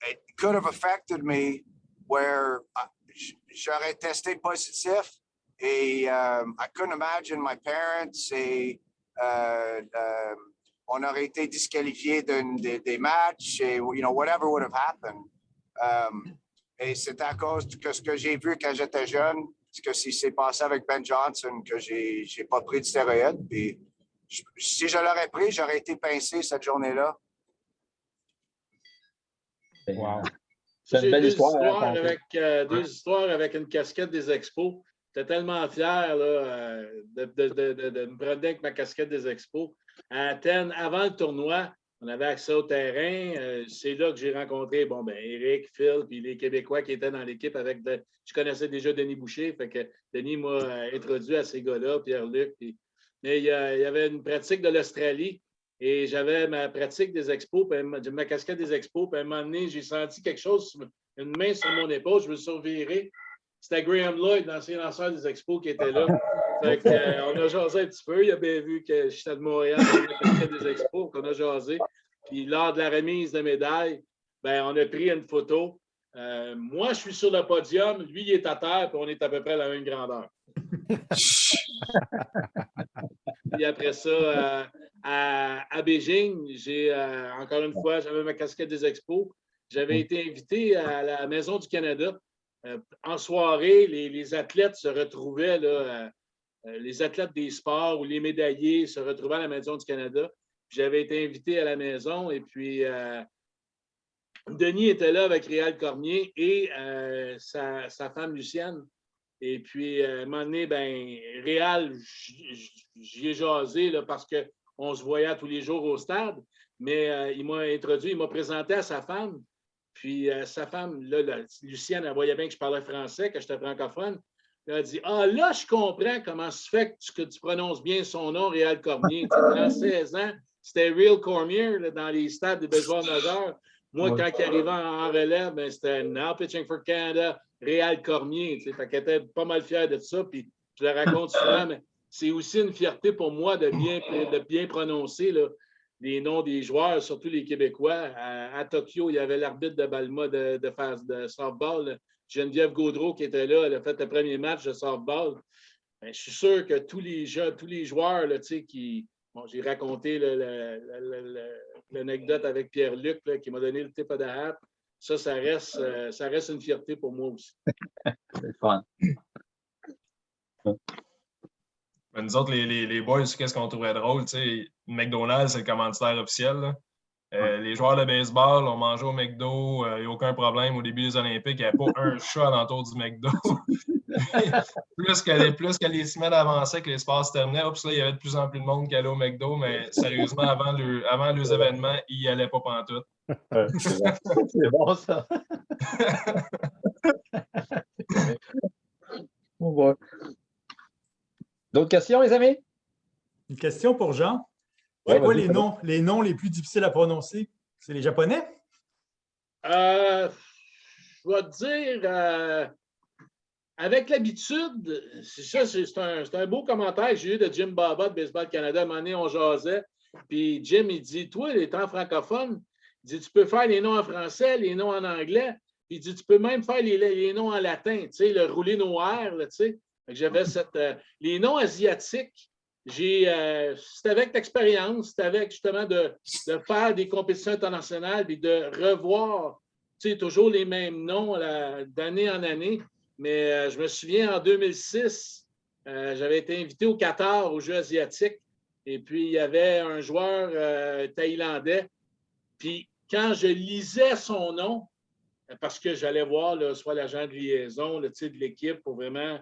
E: it could have affected me where j'aurais testé positif. Et I couldn't imagine my parents et on aurait été disqualifié des matchs et whatever would have happened. Et c'est à cause de ce que j'ai vu quand j'étais jeune, ce que s'est passé avec Ben Johnson, que j'ai pas pris de stéroïdes. Puis si je l'aurais pris, j'aurais été pincé cette journée-là.
C: Wow.
A: C'est une belle histoire.
B: Deux histoires avec une casquette des Expos. J'étais tellement fier là, de me promener avec ma casquette des Expos. À Athènes, avant le tournoi, on avait accès au terrain. C'est là que j'ai rencontré Éric, Phil, puis les Québécois qui étaient dans l'équipe avec je connaissais déjà Denis Boucher, fait que Denis m'a introduit à ces gars-là, Pierre-Luc. Mais il y avait une pratique de l'Australie et j'avais ma pratique des Expos, ma casquette des Expos, puis à un moment donné, j'ai senti quelque chose, une main sur mon épaule, je me suis reviré. C'était Graham Lloyd, l'ancien lanceur des Expos, qui était là. Fait qu'on a jasé un petit peu. Il a bien vu que j'étais de Montréal, des Expos, qu'on a jasé. Puis lors de la remise de médailles, on a pris une photo. Moi, je suis sur le podium. Lui, il est à terre, puis on est à peu près à la même grandeur. Puis après ça, à Beijing, encore une fois, j'avais ma casquette des Expos. J'avais été invité à la Maison du Canada. En soirée, les athlètes se retrouvaient, là, les athlètes des sports ou les médaillés se retrouvaient à la Maison du Canada. J'avais été invité à la maison et puis Denis était là avec Réal Cormier et sa femme Lucienne. Et puis, à un moment donné, Réal, j'y ai jasé là, parce qu'on se voyait tous les jours au stade, mais il m'a introduit, il m'a présenté à sa femme. Puis sa femme, là, Lucienne, elle voyait bien que je parlais français, que j'étais francophone. Elle a dit, là, je comprends comment se fait que tu prononces bien son nom, Réal Cormier. Pendant 16 ans, c'était Réal Cormier là, dans les stades de baseball majeur. Moi, quand il arrivait en relève, c'était Now Pitching for Canada, Réal Cormier. Fait qu'elle était pas mal fière de ça. Puis je le raconte souvent, mais c'est aussi une fierté pour moi de bien prononcer là, les noms des joueurs, surtout les Québécois. À Tokyo, il y avait l'arbitre de Balma de softball, là, Geneviève Gaudreau, qui était là. Elle a fait le premier match de softball. Je suis sûr que tous les joueurs, là, qui... Bon, j'ai raconté l'anecdote avec Pierre-Luc qui m'a donné le tip of the hat. Ça reste une fierté pour moi aussi.
A: C'est fun.
D: Mais nous autres, les boys, qu'est-ce qu'on trouvait drôle? McDonald's, c'est le commanditaire officiel. Là. Les joueurs de baseball, on mangeait au McDo, il n'y a aucun problème. Au début des Olympiques, il n'y avait pas un chat alentour du McDo. plus que les semaines avançaient, que les sports se terminaient, là, il y avait de plus en plus de monde qui allait au McDo, mais sérieusement, avant les événements, ils n'y allaient pas pantoute.
A: C'est bon, ça. D'autres questions, les amis?
H: Une question pour Jean. C'est quoi les noms les plus difficiles à prononcer? C'est les Japonais?
B: Je vais te dire, avec l'habitude, c'est un beau commentaire que j'ai eu de Jim Baba de Baseball Canada. À un moment donné, on jasait. Puis Jim, il dit, toi, étant francophone, il dit, tu peux faire les noms en français, les noms en anglais. Puis il dit, tu peux même faire les noms en latin, tu sais, le roulé noir, tu sais. J'avais les noms asiatiques. C'était avec l'expérience, c'était avec justement de faire des compétitions internationales et de revoir toujours les mêmes noms d'année en année. Mais je me souviens, en 2006, j'avais été invité au Qatar aux Jeux asiatiques et puis il y avait un joueur thaïlandais. Puis quand je lisais son nom, parce que j'allais voir soit l'agent de liaison de l'équipe pour vraiment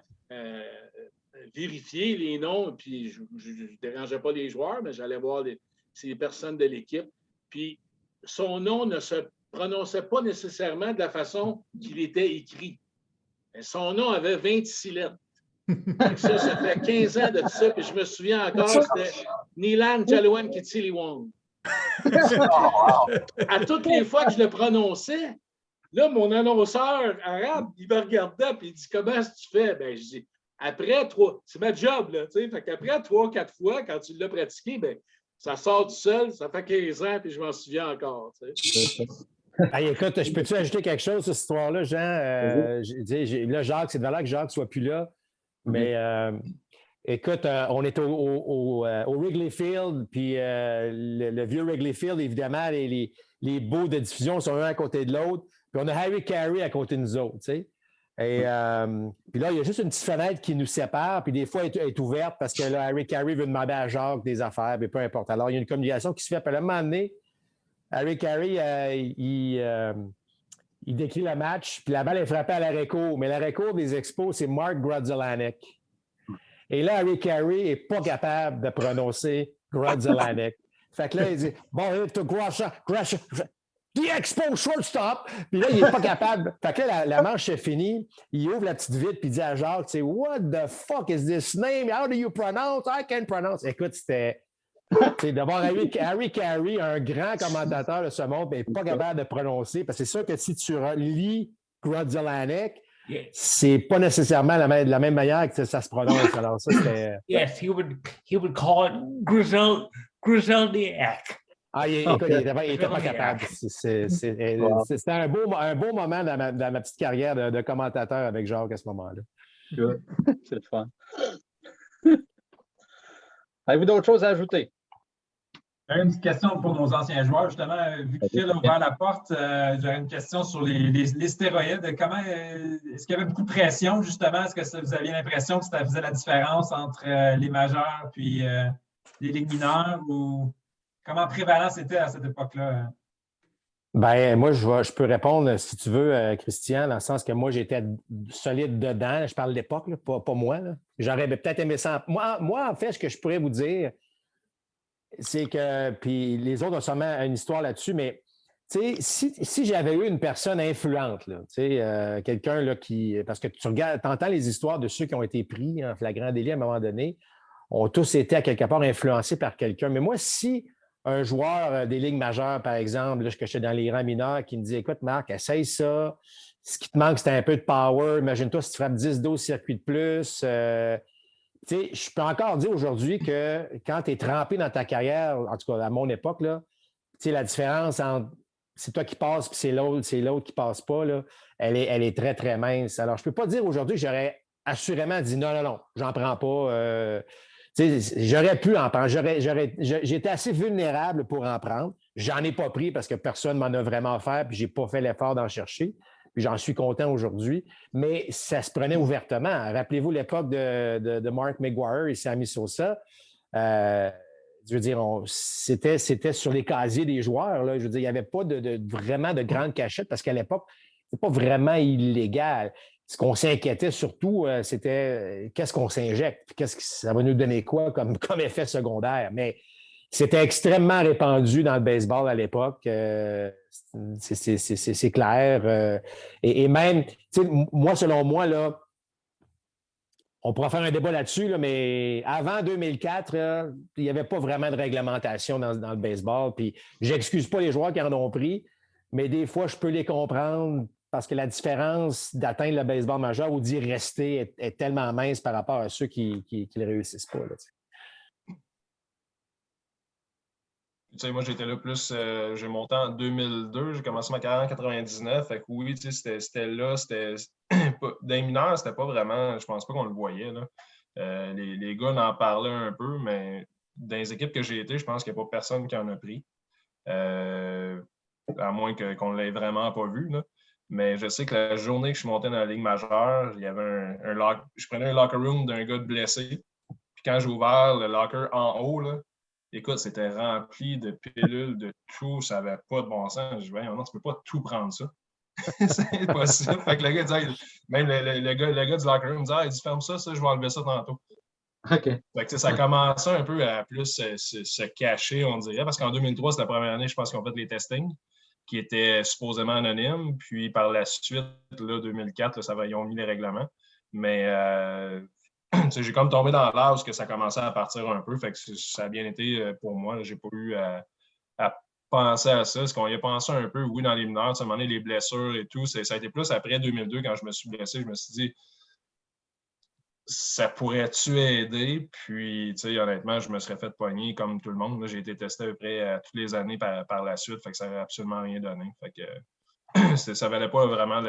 B: vérifier les noms, puis je ne dérangeais pas les joueurs, mais j'allais voir ces personnes de l'équipe. Puis son nom ne se prononçait pas nécessairement de la façon qu'il était écrit. Mais son nom avait 26 lettres. Ça fait 15 ans de ça, puis je me souviens encore, c'était Nilan Jalowan Kitiliwong. À toutes les fois que je le prononçais, là, mon annonceur arabe, il me regardait et il dit, comment est-ce que tu fais? Ben, je dis, après 3, c'est ma job, là, tu sais. Fait qu'après 3-4 fois, quand tu l'as pratiqué, ben, ça sort du seul, ça fait 15 ans, puis je m'en souviens encore, tu sais.
C: Hey, écoute, je peux-tu ajouter quelque chose sur cette histoire-là, Jean? Là, Jacques, c'est de valeur que Jacques ne soit plus là. Mais écoute, on est au Wrigley Field, puis le vieux Wrigley Field, évidemment, les baux de diffusion sont un à côté de l'autre. Puis on a Harry Carey à côté de nous autres, tu sais. Et puis là, il y a juste une petite fenêtre qui nous sépare, puis des fois, elle est ouverte parce que là, Harry Carey veut demander à Jacques des affaires, mais peu importe. Alors, il y a une communication qui se fait. Puis à un moment donné, Harry Carey, il décrit le match, puis la balle est frappée à l'arrêt-court. Mais l'arrêt-court des Expos, c'est Mark Grudzielanek. Et là, Harry Carey n'est pas capable de prononcer Grudzielanek. Fait que là, il dit « Bon, to Grasha, the Expo shortstop! » Puis là, il n'est pas capable. Fait que là, la manche est finie. Il ouvre la petite vitre, puis il dit à Jacques, « What the fuck is this name? How do you pronounce? I can't pronounce. » Écoute, c'était... D'avoir Harry Carey, un grand commentateur de ce monde, n'est pas capable de prononcer, parce que c'est sûr que si tu lis Grudzielanek, c'est pas nécessairement de la même manière que ça se prononce. Alors ça, c'était...
J: Yes, he would call it Griseldiak.
C: Ah, il était pas capable. C'était un beau moment dans ma petite carrière de commentateur avec Jacques à ce moment-là.
A: C'est le fun. Avez-vous d'autres choses à ajouter?
I: Une petite question pour nos anciens joueurs, justement. Vu que Phil a ouvert la porte, j'aurais une question sur les stéroïdes. Est-ce qu'il y avait beaucoup de pression, justement? Est-ce que vous aviez l'impression que ça faisait la différence entre les majeurs puis les ligues mineures? Ou comment prévalent c'était à cette époque-là?
C: Ben, moi, je peux répondre, si tu veux, Christian, dans le sens que moi, j'étais solide dedans. Je parle d'époque, pas moi. Là. J'aurais peut-être aimé ça. Moi, en fait, ce que je pourrais vous dire, c'est que, puis les autres ont sûrement une histoire là-dessus, mais si j'avais eu une personne influente, quelqu'un là, qui. Parce que tu entends les histoires de ceux qui ont été pris en flagrant délit à un moment donné, ont tous été à quelque part influencés par quelqu'un. Mais moi, si un joueur des ligues majeures, par exemple, là, que j'étais dans les rangs mineurs, qui me dit « Écoute, Marc, essaye ça. Ce qui te manque, c'est un peu de power. Imagine-toi si tu frappes 10-12 circuits de plus. » Je peux encore dire aujourd'hui que quand tu es trempé dans ta carrière, en tout cas à mon époque, là, la différence entre c'est toi qui passes et c'est l'autre qui ne passe pas, là, elle est très, très mince. Alors, je ne peux pas dire aujourd'hui que j'aurais assurément dit non, j'en prends pas. J'aurais pu en prendre. J'étais assez vulnérable pour en prendre. J'en ai pas pris parce que personne ne m'en a vraiment offert puis je n'ai pas fait l'effort d'en chercher. puis j'en suis content aujourd'hui, mais ça se prenait ouvertement. Rappelez-vous l'époque de Mark McGuire et Sammy Sosa. Je veux dire, c'était sur les casiers des joueurs. Là. Je veux dire, il n'y avait pas vraiment de grande cachette parce qu'à l'époque, ce n'était pas vraiment illégal. Ce qu'on s'inquiétait surtout, c'était qu'est-ce qu'on s'injecte, ça va nous donner quoi comme effet secondaire. Mais c'était extrêmement répandu dans le baseball à l'époque. C'est clair. Et même, moi, selon moi, là, on pourra faire un débat là-dessus, là, mais avant 2004, il n'y avait pas vraiment de réglementation dans le baseball. Puis, j'excuse pas les joueurs qui en ont pris, mais des fois, je peux les comprendre parce que la différence d'atteindre le baseball majeur ou d'y rester est tellement mince par rapport à ceux qui ne réussissent pas. Là,
D: moi, j'étais là plus, j'ai monté en 2002, j'ai commencé ma carrière en 99. Fait que oui, c'était là, dans les mineurs, c'était pas vraiment, je pense pas qu'on le voyait. Là. Les gars en parlaient un peu, mais dans les équipes que j'ai été, je pense qu'il n'y a pas personne qui en a pris. À moins qu'on ne l'ait vraiment pas vu. Là. Mais je sais que la journée que je suis monté dans la Ligue majeure, il y avait je prenais un locker room d'un gars de blessé. Puis quand j'ai ouvert le locker en haut, là, écoute, c'était rempli de pilules, de tout, ça n'avait pas de bon sens. Je dis, non, tu ne peux pas tout prendre ça. C'est impossible. Fait que le gars disait, même le gars du locker room me disait, ferme ça, je vais enlever ça tantôt.
A: OK.
D: Fait que, ça commençait un peu à plus se cacher, on dirait, parce qu'en 2003, c'était la première année, je pense, qu'ils ont fait les testings, qui étaient supposément anonymes. Puis par la suite, là, 2004, là, ils ont mis les règlements. Mais j'ai comme tombé dans l'âge que ça commençait à partir un peu. Fait que ça a bien été pour moi. J'ai pas eu à penser à ça. Parce qu'on y a pensé un peu, oui, dans les mineurs. À un moment donné, les blessures et tout. Ça a été plus après 2002, quand je me suis blessé. Je me suis dit, ça pourrait-tu aider? Puis, honnêtement, je me serais fait pogner comme tout le monde. Là, j'ai été testé à peu près toutes les années par la suite. Fait que ça n'avait absolument rien donné. Fait que ça valait pas vraiment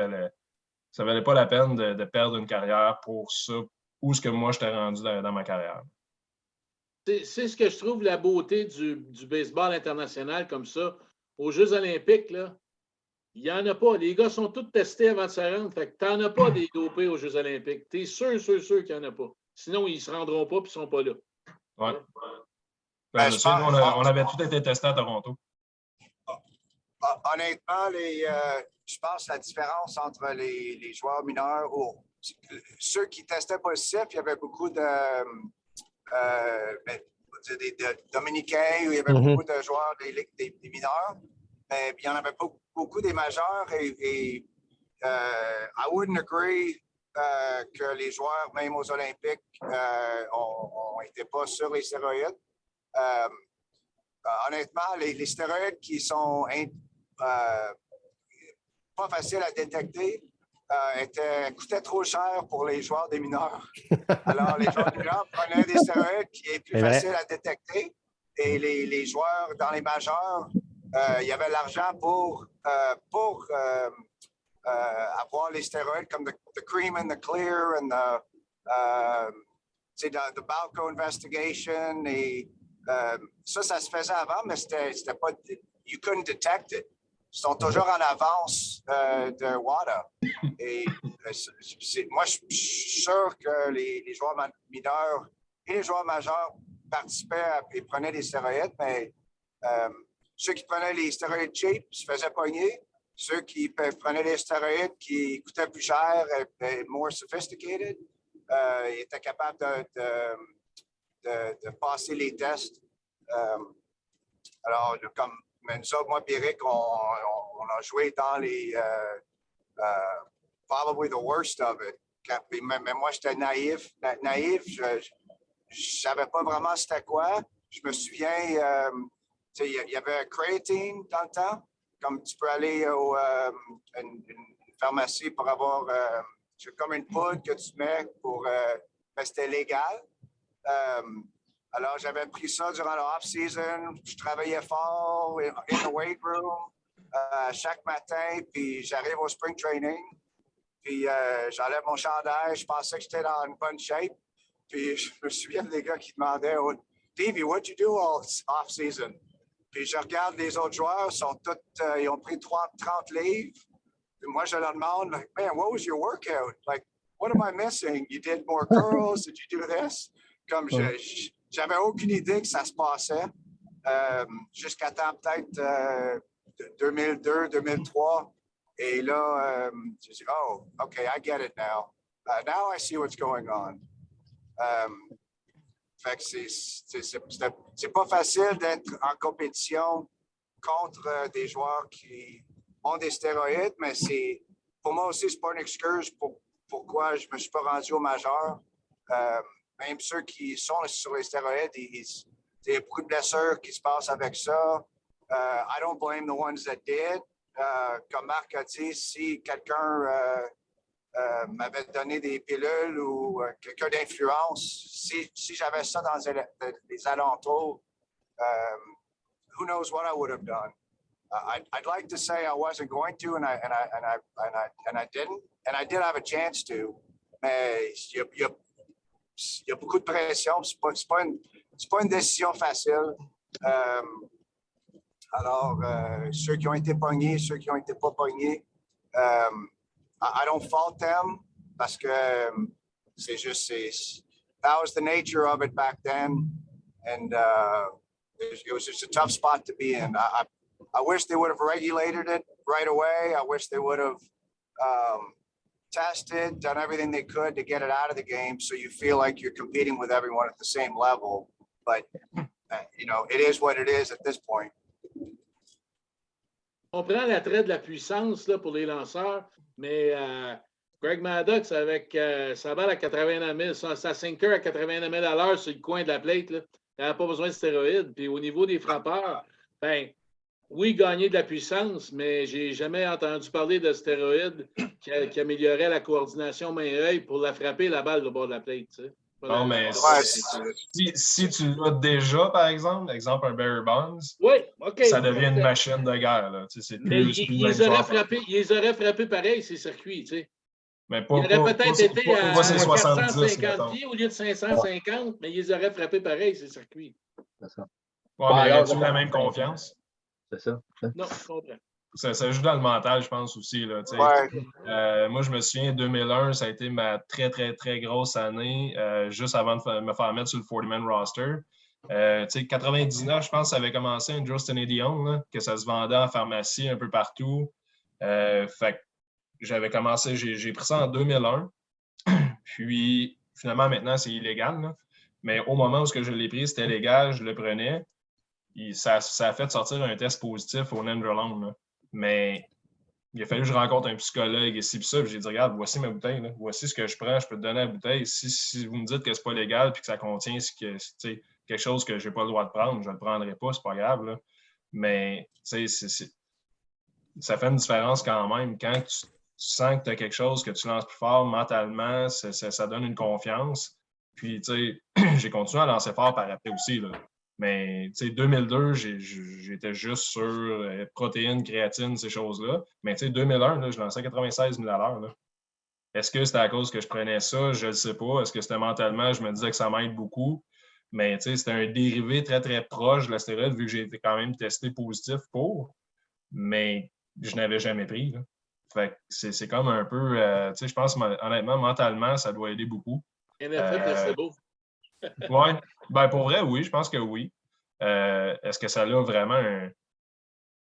D: ça valait pas la peine de perdre une carrière pour ça. Où est-ce que moi, j'étais rendu dans ma carrière?
B: C'est ce que je trouve la beauté du baseball international comme ça. Aux Jeux olympiques, là, il n'y en a pas. Les gars sont tous testés avant de se rendre. Fait que tu n'en as pas des dopés aux Jeux olympiques. Tu es sûr qu'il n'y en a pas. Sinon, ils ne se rendront pas et ils ne sont pas là.
D: Oui. On avait tout été testés à Toronto.
E: Honnêtement, je pense que la différence entre les joueurs mineurs ceux qui testaient positif, il y avait beaucoup de Dominicains, il y avait beaucoup de joueurs des mineurs, mais il n'y en avait pas beaucoup des majeurs et I wouldn't agree que les joueurs, même aux Olympiques, n'étaient pas sur les stéroïdes. Honnêtement, les stéroïdes qui sont pas faciles à détecter, coûtait trop cher pour les joueurs des mineurs. Alors, les joueurs des mineurs prenaient des stéroïdes qui est plus facile à détecter et les joueurs dans les majeurs, il y avait l'argent pour avoir les stéroïdes comme the cream and the clear and the Balco investigation. Et ça se faisait avant, mais c'était pas... You couldn't detect it. Ils sont toujours en avance de WADA. Et moi, je suis sûr que les joueurs mineurs et les joueurs majeurs participaient et prenaient des stéroïdes, mais ceux qui prenaient les stéroïdes cheap se faisaient pogner. Ceux qui prenaient des stéroïdes qui coûtaient plus cher et more sophisticated étaient capables de passer les tests. Alors, comme moi et Eric, on a joué dans les probably the worst of it. Mais moi, j'étais naïf. Je ne savais pas vraiment c'était quoi. Je me souviens, il y avait creatine dans le temps. Comme tu peux aller à une pharmacie pour avoir comme une poudre que tu mets pour... mais c'était légal. Alors, j'avais pris ça durant la off-season. Je travaillais fort in the weight room chaque matin. Puis j'arrive au spring training. Puis j'enlève mon chandail. Je pensais que j'étais dans une bonne shape. Puis je me souviens des gars qui demandaient « Davey, what'd you do all off-season? » Puis je regarde les autres joueurs. Ils ont pris 30 livres. moi, je leur demande, like, man, what was your workout? Like, what am I missing? You did more curls? Did you do this? Comme j'avais aucune idée que ça se passait jusqu'à temps peut-être 2002, 2003. Et là, je dis, oh, OK, I get it now. Now I see what's going on. Fait que c'est pas facile d'être en compétition contre des joueurs qui ont des stéroïdes, mais pour moi aussi, c'est pas une excuse pourquoi je me suis pas rendu au majeur. Même ceux qui sont sur les stéroïdes, il y a beaucoup de blessures qui se passent avec ça. I don't blame the ones that did. Comme Marc a dit, si quelqu'un m'avait donné des pilules ou quelqu'un d'influence, si j'avais ça dans les alentours, who knows what I would have done. I'd like to say I wasn't going to, and I didn't, and I did have a chance to. Mais il y a beaucoup de pression. C'est pas une décision facile. Alors, ceux qui ont été pognés, ceux qui n'ont été pas pognés, I don't fault them parce que c'est juste, that was the nature of it back then. And it was just a tough spot to be in. I wish they would have regulated it right away. I wish they would have tested, done everything they could to get it out of the game so you feel like you're competing with everyone at the same level. But, it is what it is at this point.
B: On prend l'attrait de la puissance là, pour les lanceurs, mais Greg Maddux avec sa balle à 89 000, sa sinker à 89 000 à l'heure sur le coin de la plate, là, il n'avait pas besoin de stéroïdes. Puis au niveau des frappeurs, ben oui, gagner de la puissance, mais j'ai jamais entendu parler de stéroïdes qui amélioraient la coordination main-œil pour la frapper la balle au bord de la plate. Tu sais.
D: Non, mais si tu l'as déjà, par exemple un Barry Bonds,
B: okay,
D: ça devient une machine de guerre. Là. Tu sais,
B: ils les auraient frappés pareil, ces circuits. Tu sais.
D: Mais
B: il aurait peut-être été à
D: 450
B: pieds au lieu de 550, mais ils auraient frappé pareil, ces circuits.
A: C'est ça.
D: Ouais, mais aurais-tu la même confiance?
A: C'est ça.
B: Non, je comprends.
D: Ça joue dans le mental, je pense aussi. Là, moi, je me souviens, 2001, ça a été ma très, très, très grosse année, juste avant de me faire mettre sur le 40-man roster. 99, je pense, ça avait commencé un Justin Dion, que ça se vendait en pharmacie un peu partout. Fait que j'avais commencé, j'ai pris ça en 2001. Puis, finalement, maintenant, c'est illégal. Là. Mais au moment où je l'ai pris, c'était légal, je le prenais. Ça a fait sortir un test positif au Nandrolone. Mais il a fallu que je rencontre un psychologue ici et ça. Puis j'ai dit, regarde, voici ma bouteille. Là. Voici ce que je prends. Je peux te donner la bouteille. Si vous me dites que c'est pas légal et que ça contient quelque chose que je n'ai pas le droit de prendre, je ne le prendrai pas. C'est pas grave. Là. Mais ça fait une différence quand même. Quand tu sens que tu as quelque chose que tu lances plus fort mentalement, ça donne une confiance. Puis, j'ai continué à lancer fort par après aussi. Là. Mais, 2002, j'étais juste sur protéines, créatine, ces choses-là. Mais, 2001, là, je lançais 96 000 à l'heure. Est-ce que c'était à cause que je prenais ça? Je ne le sais pas. Est-ce que c'était mentalement? Je me disais que ça m'aide beaucoup. Mais, c'était un dérivé très, très proche de la stéroïde, vu que j'ai été quand même testé positif pour. Mais, je n'avais jamais pris. Là. Fait que c'est comme un peu... je pense, honnêtement, mentalement, ça doit aider beaucoup.
B: c'est beau.
D: Oui, ben pour vrai, oui, je pense que oui. Est-ce que ça a vraiment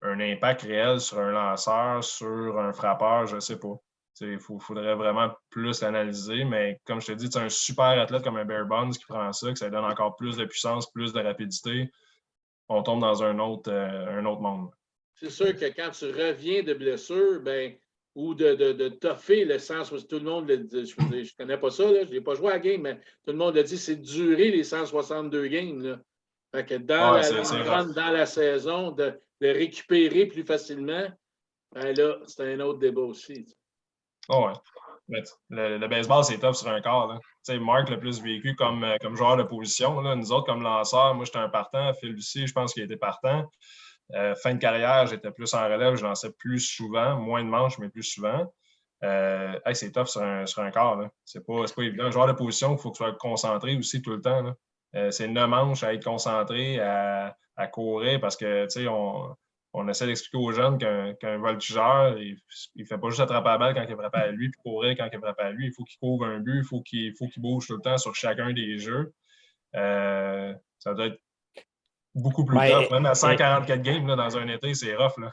D: un impact réel sur un lanceur, sur un frappeur? Je ne sais pas. Il faudrait vraiment plus l'analyser, mais comme je te dis, un super athlète comme un Barry Bonds qui prend ça, que ça donne encore plus de puissance, plus de rapidité, on tombe dans un autre monde. C'est
B: sûr que quand tu reviens de blessure, ou de toffer le sens, tout le monde le dit, je ne connais pas ça, là, je n'ai pas joué à la game, mais tout le monde le dit, c'est de durer les 162 games. Là. Fait que dans la saison, de récupérer plus facilement, là, c'est un autre débat aussi.
D: Oh ouais. Le baseball, c'est top sur un corps. Là. Marc l'a plus vécu comme joueur de position. Là. Nous autres, comme lanceurs, moi, j'étais un partant. Phil Lucie, je pense qu'il était partant. Fin de carrière, j'étais plus en relève, je lançais plus souvent, moins de manches, mais plus souvent. C'est tough sur un corps. C'est pas évident. Un joueur de position, il faut que tu sois concentré aussi tout le temps. Là. C'est 9 manches à être concentré, à courir parce que on essaie d'expliquer aux jeunes qu'un voltigeur, il ne fait pas juste attraper la balle quand il est frappé à lui, puis courir quand il est frappé à lui. Il faut qu'il couvre un but, il faut qu'il bouge tout le temps sur chacun des jeux. Ça doit être beaucoup plus tough. Même à 144 games là, dans un été, c'est rough. Là.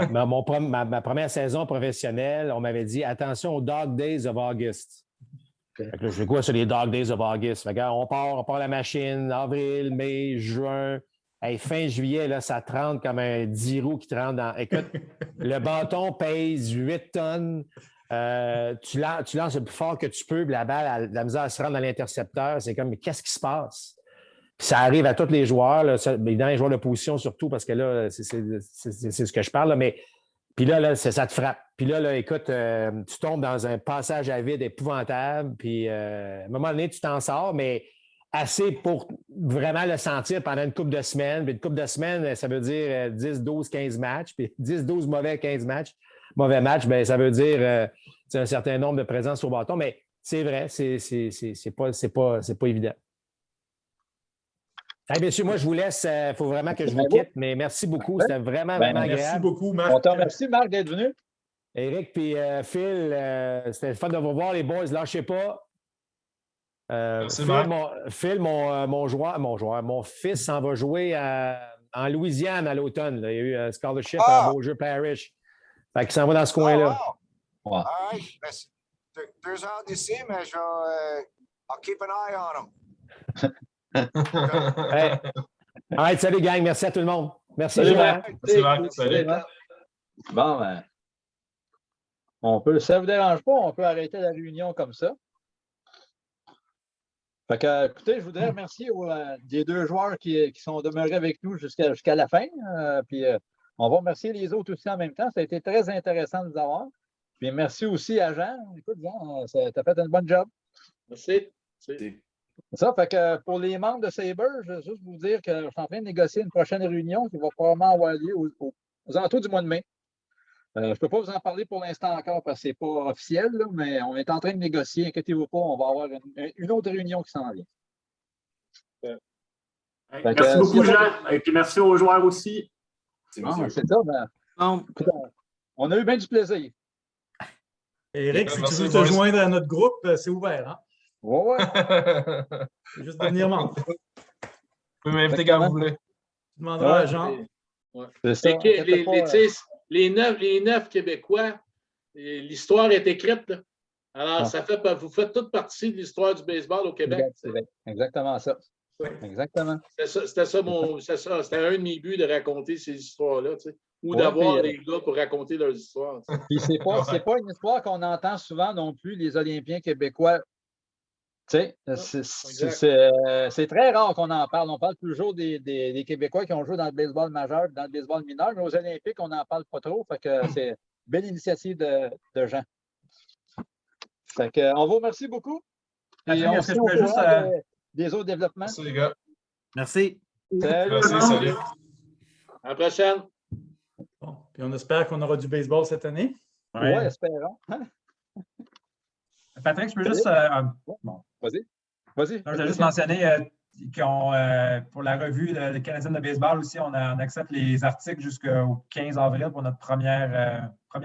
C: Ma première saison professionnelle, on m'avait dit attention aux Dog Days of August. Je fais quoi sur les Dog Days of August? On part la machine, avril, mai, juin. Hey, fin juillet, là, ça te rentre comme un 10 roues qui te rentre dans. Écoute, le bâton pèse 8 tonnes. Tu lances le plus fort que tu peux, puis la balle a de la misère à se rendre dans l'intercepteur. C'est comme, mais qu'est-ce qui se passe? Puis ça arrive à tous les joueurs, là, dans les joueurs de position surtout, parce que là, c'est ce que je parle. Là, mais puis là ça te frappe. Puis là écoute, tu tombes dans un passage à vide épouvantable. Puis à un moment donné, tu t'en sors, mais assez pour vraiment le sentir pendant une couple de semaines. Puis une couple de semaines, ça veut dire 10, 12, 15 matchs. Puis 10, 12 mauvais mauvais matchs, bien, ça veut dire un certain nombre de présences au bâton. Mais c'est vrai, c'est pas évident. Hey, messieurs, moi, je vous laisse. Il faut vraiment que je vous quitte, mais merci beaucoup. C'était vraiment agréable.
H: Merci beaucoup, Marc.
A: On te remercie, Marc, d'être venu.
C: Éric et Phil, c'était le fun de vous voir, les boys. Lâchez pas.
D: Merci,
C: Phil, mon fils s'en va jouer en Louisiane à l'automne. Il y a eu un scholarship à Beaujeu Parish. Fait qu'il s'en va dans ce coin-là.
E: Wow. All right. 2 heures d'ici, mais je vais I'll keep an eye on him.
C: Hey. All right, salut, gang. Merci à tout le monde. Merci,
A: Salut,
C: Joël.
D: Merci, Marc. Salut.
A: Bon, ça ne vous dérange pas, on peut arrêter la réunion comme ça. Fait que, écoutez, je voudrais remercier les 2 joueurs qui sont demeurés avec nous jusqu'à la fin. Puis on va remercier les autres aussi en même temps. Ça a été très intéressant de vous avoir. Puis merci aussi à Jean. Écoute, Jean, tu as fait un bon job.
B: Merci.
A: Ça fait que pour les membres de Sabre, je veux juste vous dire que je suis en train de négocier une prochaine réunion qui va probablement avoir lieu aux alentours du mois de mai. Je ne peux pas vous en parler pour l'instant encore parce que ce n'est pas officiel, là, mais on est en train de négocier. Inquiétez-vous pas, on va avoir une autre réunion qui s'en vient.
K: Merci beaucoup, Jean. Et puis merci aux joueurs aussi.
A: C'est ça. On a eu bien du plaisir.
H: Éric, si tu veux te joindre à notre groupe, c'est ouvert. Hein?
A: Oui.
H: C'est juste devenir membre.
D: Vous pouvez m'inviter quand vous voulez.
H: Tu demanderas à Jean.
A: C'est ça.
B: Les 9 Québécois, l'histoire est écrite. Là. Alors, vous faites toute partie de l'histoire du baseball au Québec.
A: C'est exactement ça.
B: Oui.
A: Exactement.
B: C'était un de mes buts de raconter ces histoires-là. Ou d'avoir des gars pour raconter leurs histoires.
A: Puis c'est pas une histoire qu'on entend souvent non plus, les Olympiens québécois. C'est très rare qu'on en parle. On parle toujours des Québécois qui ont joué dans le baseball majeur, dans le baseball mineur, mais aux Olympiques, on n'en parle pas trop. Fait que c'est une belle initiative de Jean. Fait que, on vous remercie beaucoup. Et on se voit des autres développements.
D: Merci, les gars.
K: Merci.
D: Salut.
B: À la prochaine.
H: Bon, puis on espère qu'on aura du baseball cette année.
A: Oui, espérons.
I: Patrick, je peux juste.
A: Vas-y.
I: Je voulais juste mentionner pour la revue de Canadien de baseball aussi, on accepte les articles jusqu'au 15 avril pour notre premier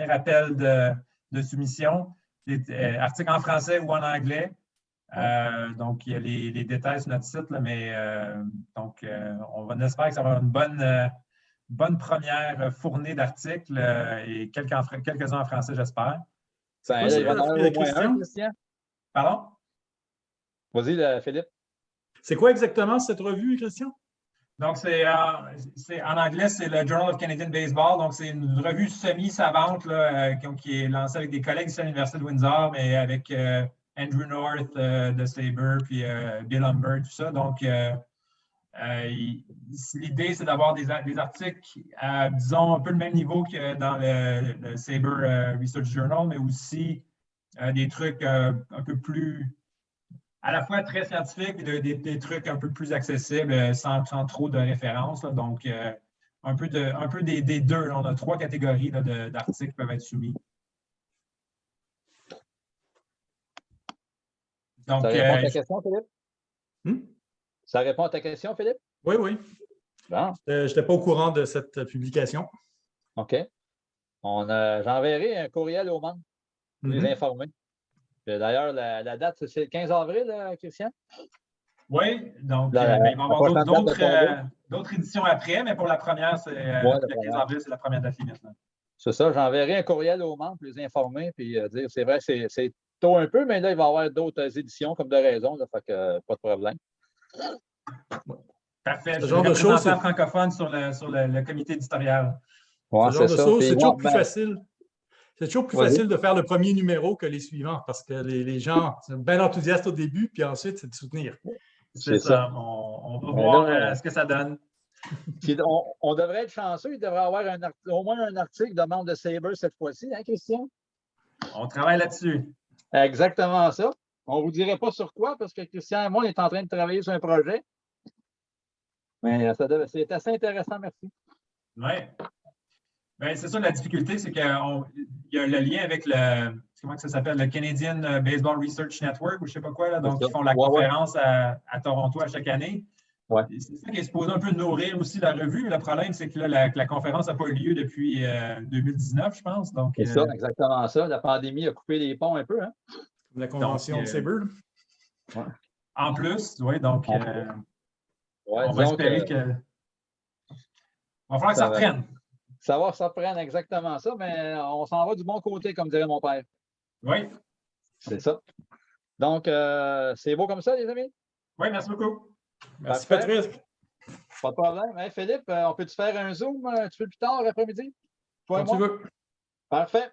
I: appel de soumission. Articles en français ou en anglais. Donc, il y a les détails sur notre site, là, mais on espère que ça va être une bonne première fournée d'articles et quelques-uns en français, j'espère.
A: Ça il va en avoir au moins un, Christian.
H: Pardon?
A: Vas-y, Philippe. C'est
H: quoi exactement cette revue, Christian?
I: Donc, en anglais, c'est le Journal of Canadian Baseball. Donc, c'est une revue semi-savante qui est lancée avec des collègues ici à l'Université de Windsor, mais avec Andrew North de Sabre, puis Bill Humbert, tout ça. Donc, l'idée, c'est d'avoir des articles à, disons, un peu le même niveau que dans le Sabre Research Journal, mais aussi des trucs un peu plus, à la fois très scientifiques et des trucs un peu plus accessibles sans trop de références. Là. Donc, un peu des deux. Là. On a 3 catégories d'articles qui peuvent être soumis. Donc,
A: ça répond à ta question, Philippe? Ça répond à ta question, Philippe?
H: Oui.
A: Bon.
H: Je n'étais pas au courant de cette publication.
A: OK. J'enverrai un courriel aux membres pour les informer. D'ailleurs, la date, c'est le 15 avril, Christian?
I: Oui, donc il va y avoir d'autres éditions après, mais pour la première, c'est le 15 avril, c'est la première date maintenant.
A: C'est ça, j'enverrai un courriel aux membres pour les informer puis dire c'est vrai, c'est tôt un peu, mais là, il va y avoir d'autres éditions comme de raison, là, fait que pas de problème.
I: Parfait. Ce genre de choses, c'est francophone sur le comité éditorial.
A: Ouais,
H: ce genre de choses, c'est toujours plus
A: ben,
H: facile. C'est toujours plus facile de faire le premier numéro que les suivants parce que les gens sont bien enthousiastes au début, puis ensuite, c'est de soutenir.
I: C'est ça. On va voir ce que ça donne.
A: On devrait être chanceux. Il devrait y avoir au moins un article de membre de Sabre cette fois-ci, hein, Christian?
I: On travaille là-dessus.
A: Exactement ça. On ne vous dirait pas sur quoi parce que Christian et moi, on est en train de travailler sur un projet. Mais c'est assez intéressant, merci.
I: Oui. Ben, c'est ça, la difficulté, c'est qu'il y a le lien avec comment ça s'appelle, le Canadian Baseball Research Network ou je ne sais pas quoi, là, donc ils font la conférence à Toronto à chaque année.
A: Ouais.
I: C'est ça qui est supposé un peu nourrir aussi la revue. Le problème, c'est que là, la conférence n'a pas eu lieu depuis 2019, je pense.
A: C'est ça, exactement ça. La pandémie a coupé les ponts un peu. Hein?
H: La convention de Sabre.
A: Ouais.
I: En plus, oui, donc on va espérer que... Il va falloir que ça reprenne.
A: Ça va, ça reprenne exactement ça, mais on s'en va du bon côté, comme dirait mon père.
I: Oui.
A: C'est ça. Donc, c'est beau comme ça, les amis?
I: Oui, merci beaucoup.
H: Merci, Patrice.
A: Pas de problème. Hey, Philippe, on peut-tu faire un Zoom un petit peu plus tard, après-midi?
H: Quand tu veux.
A: Parfait.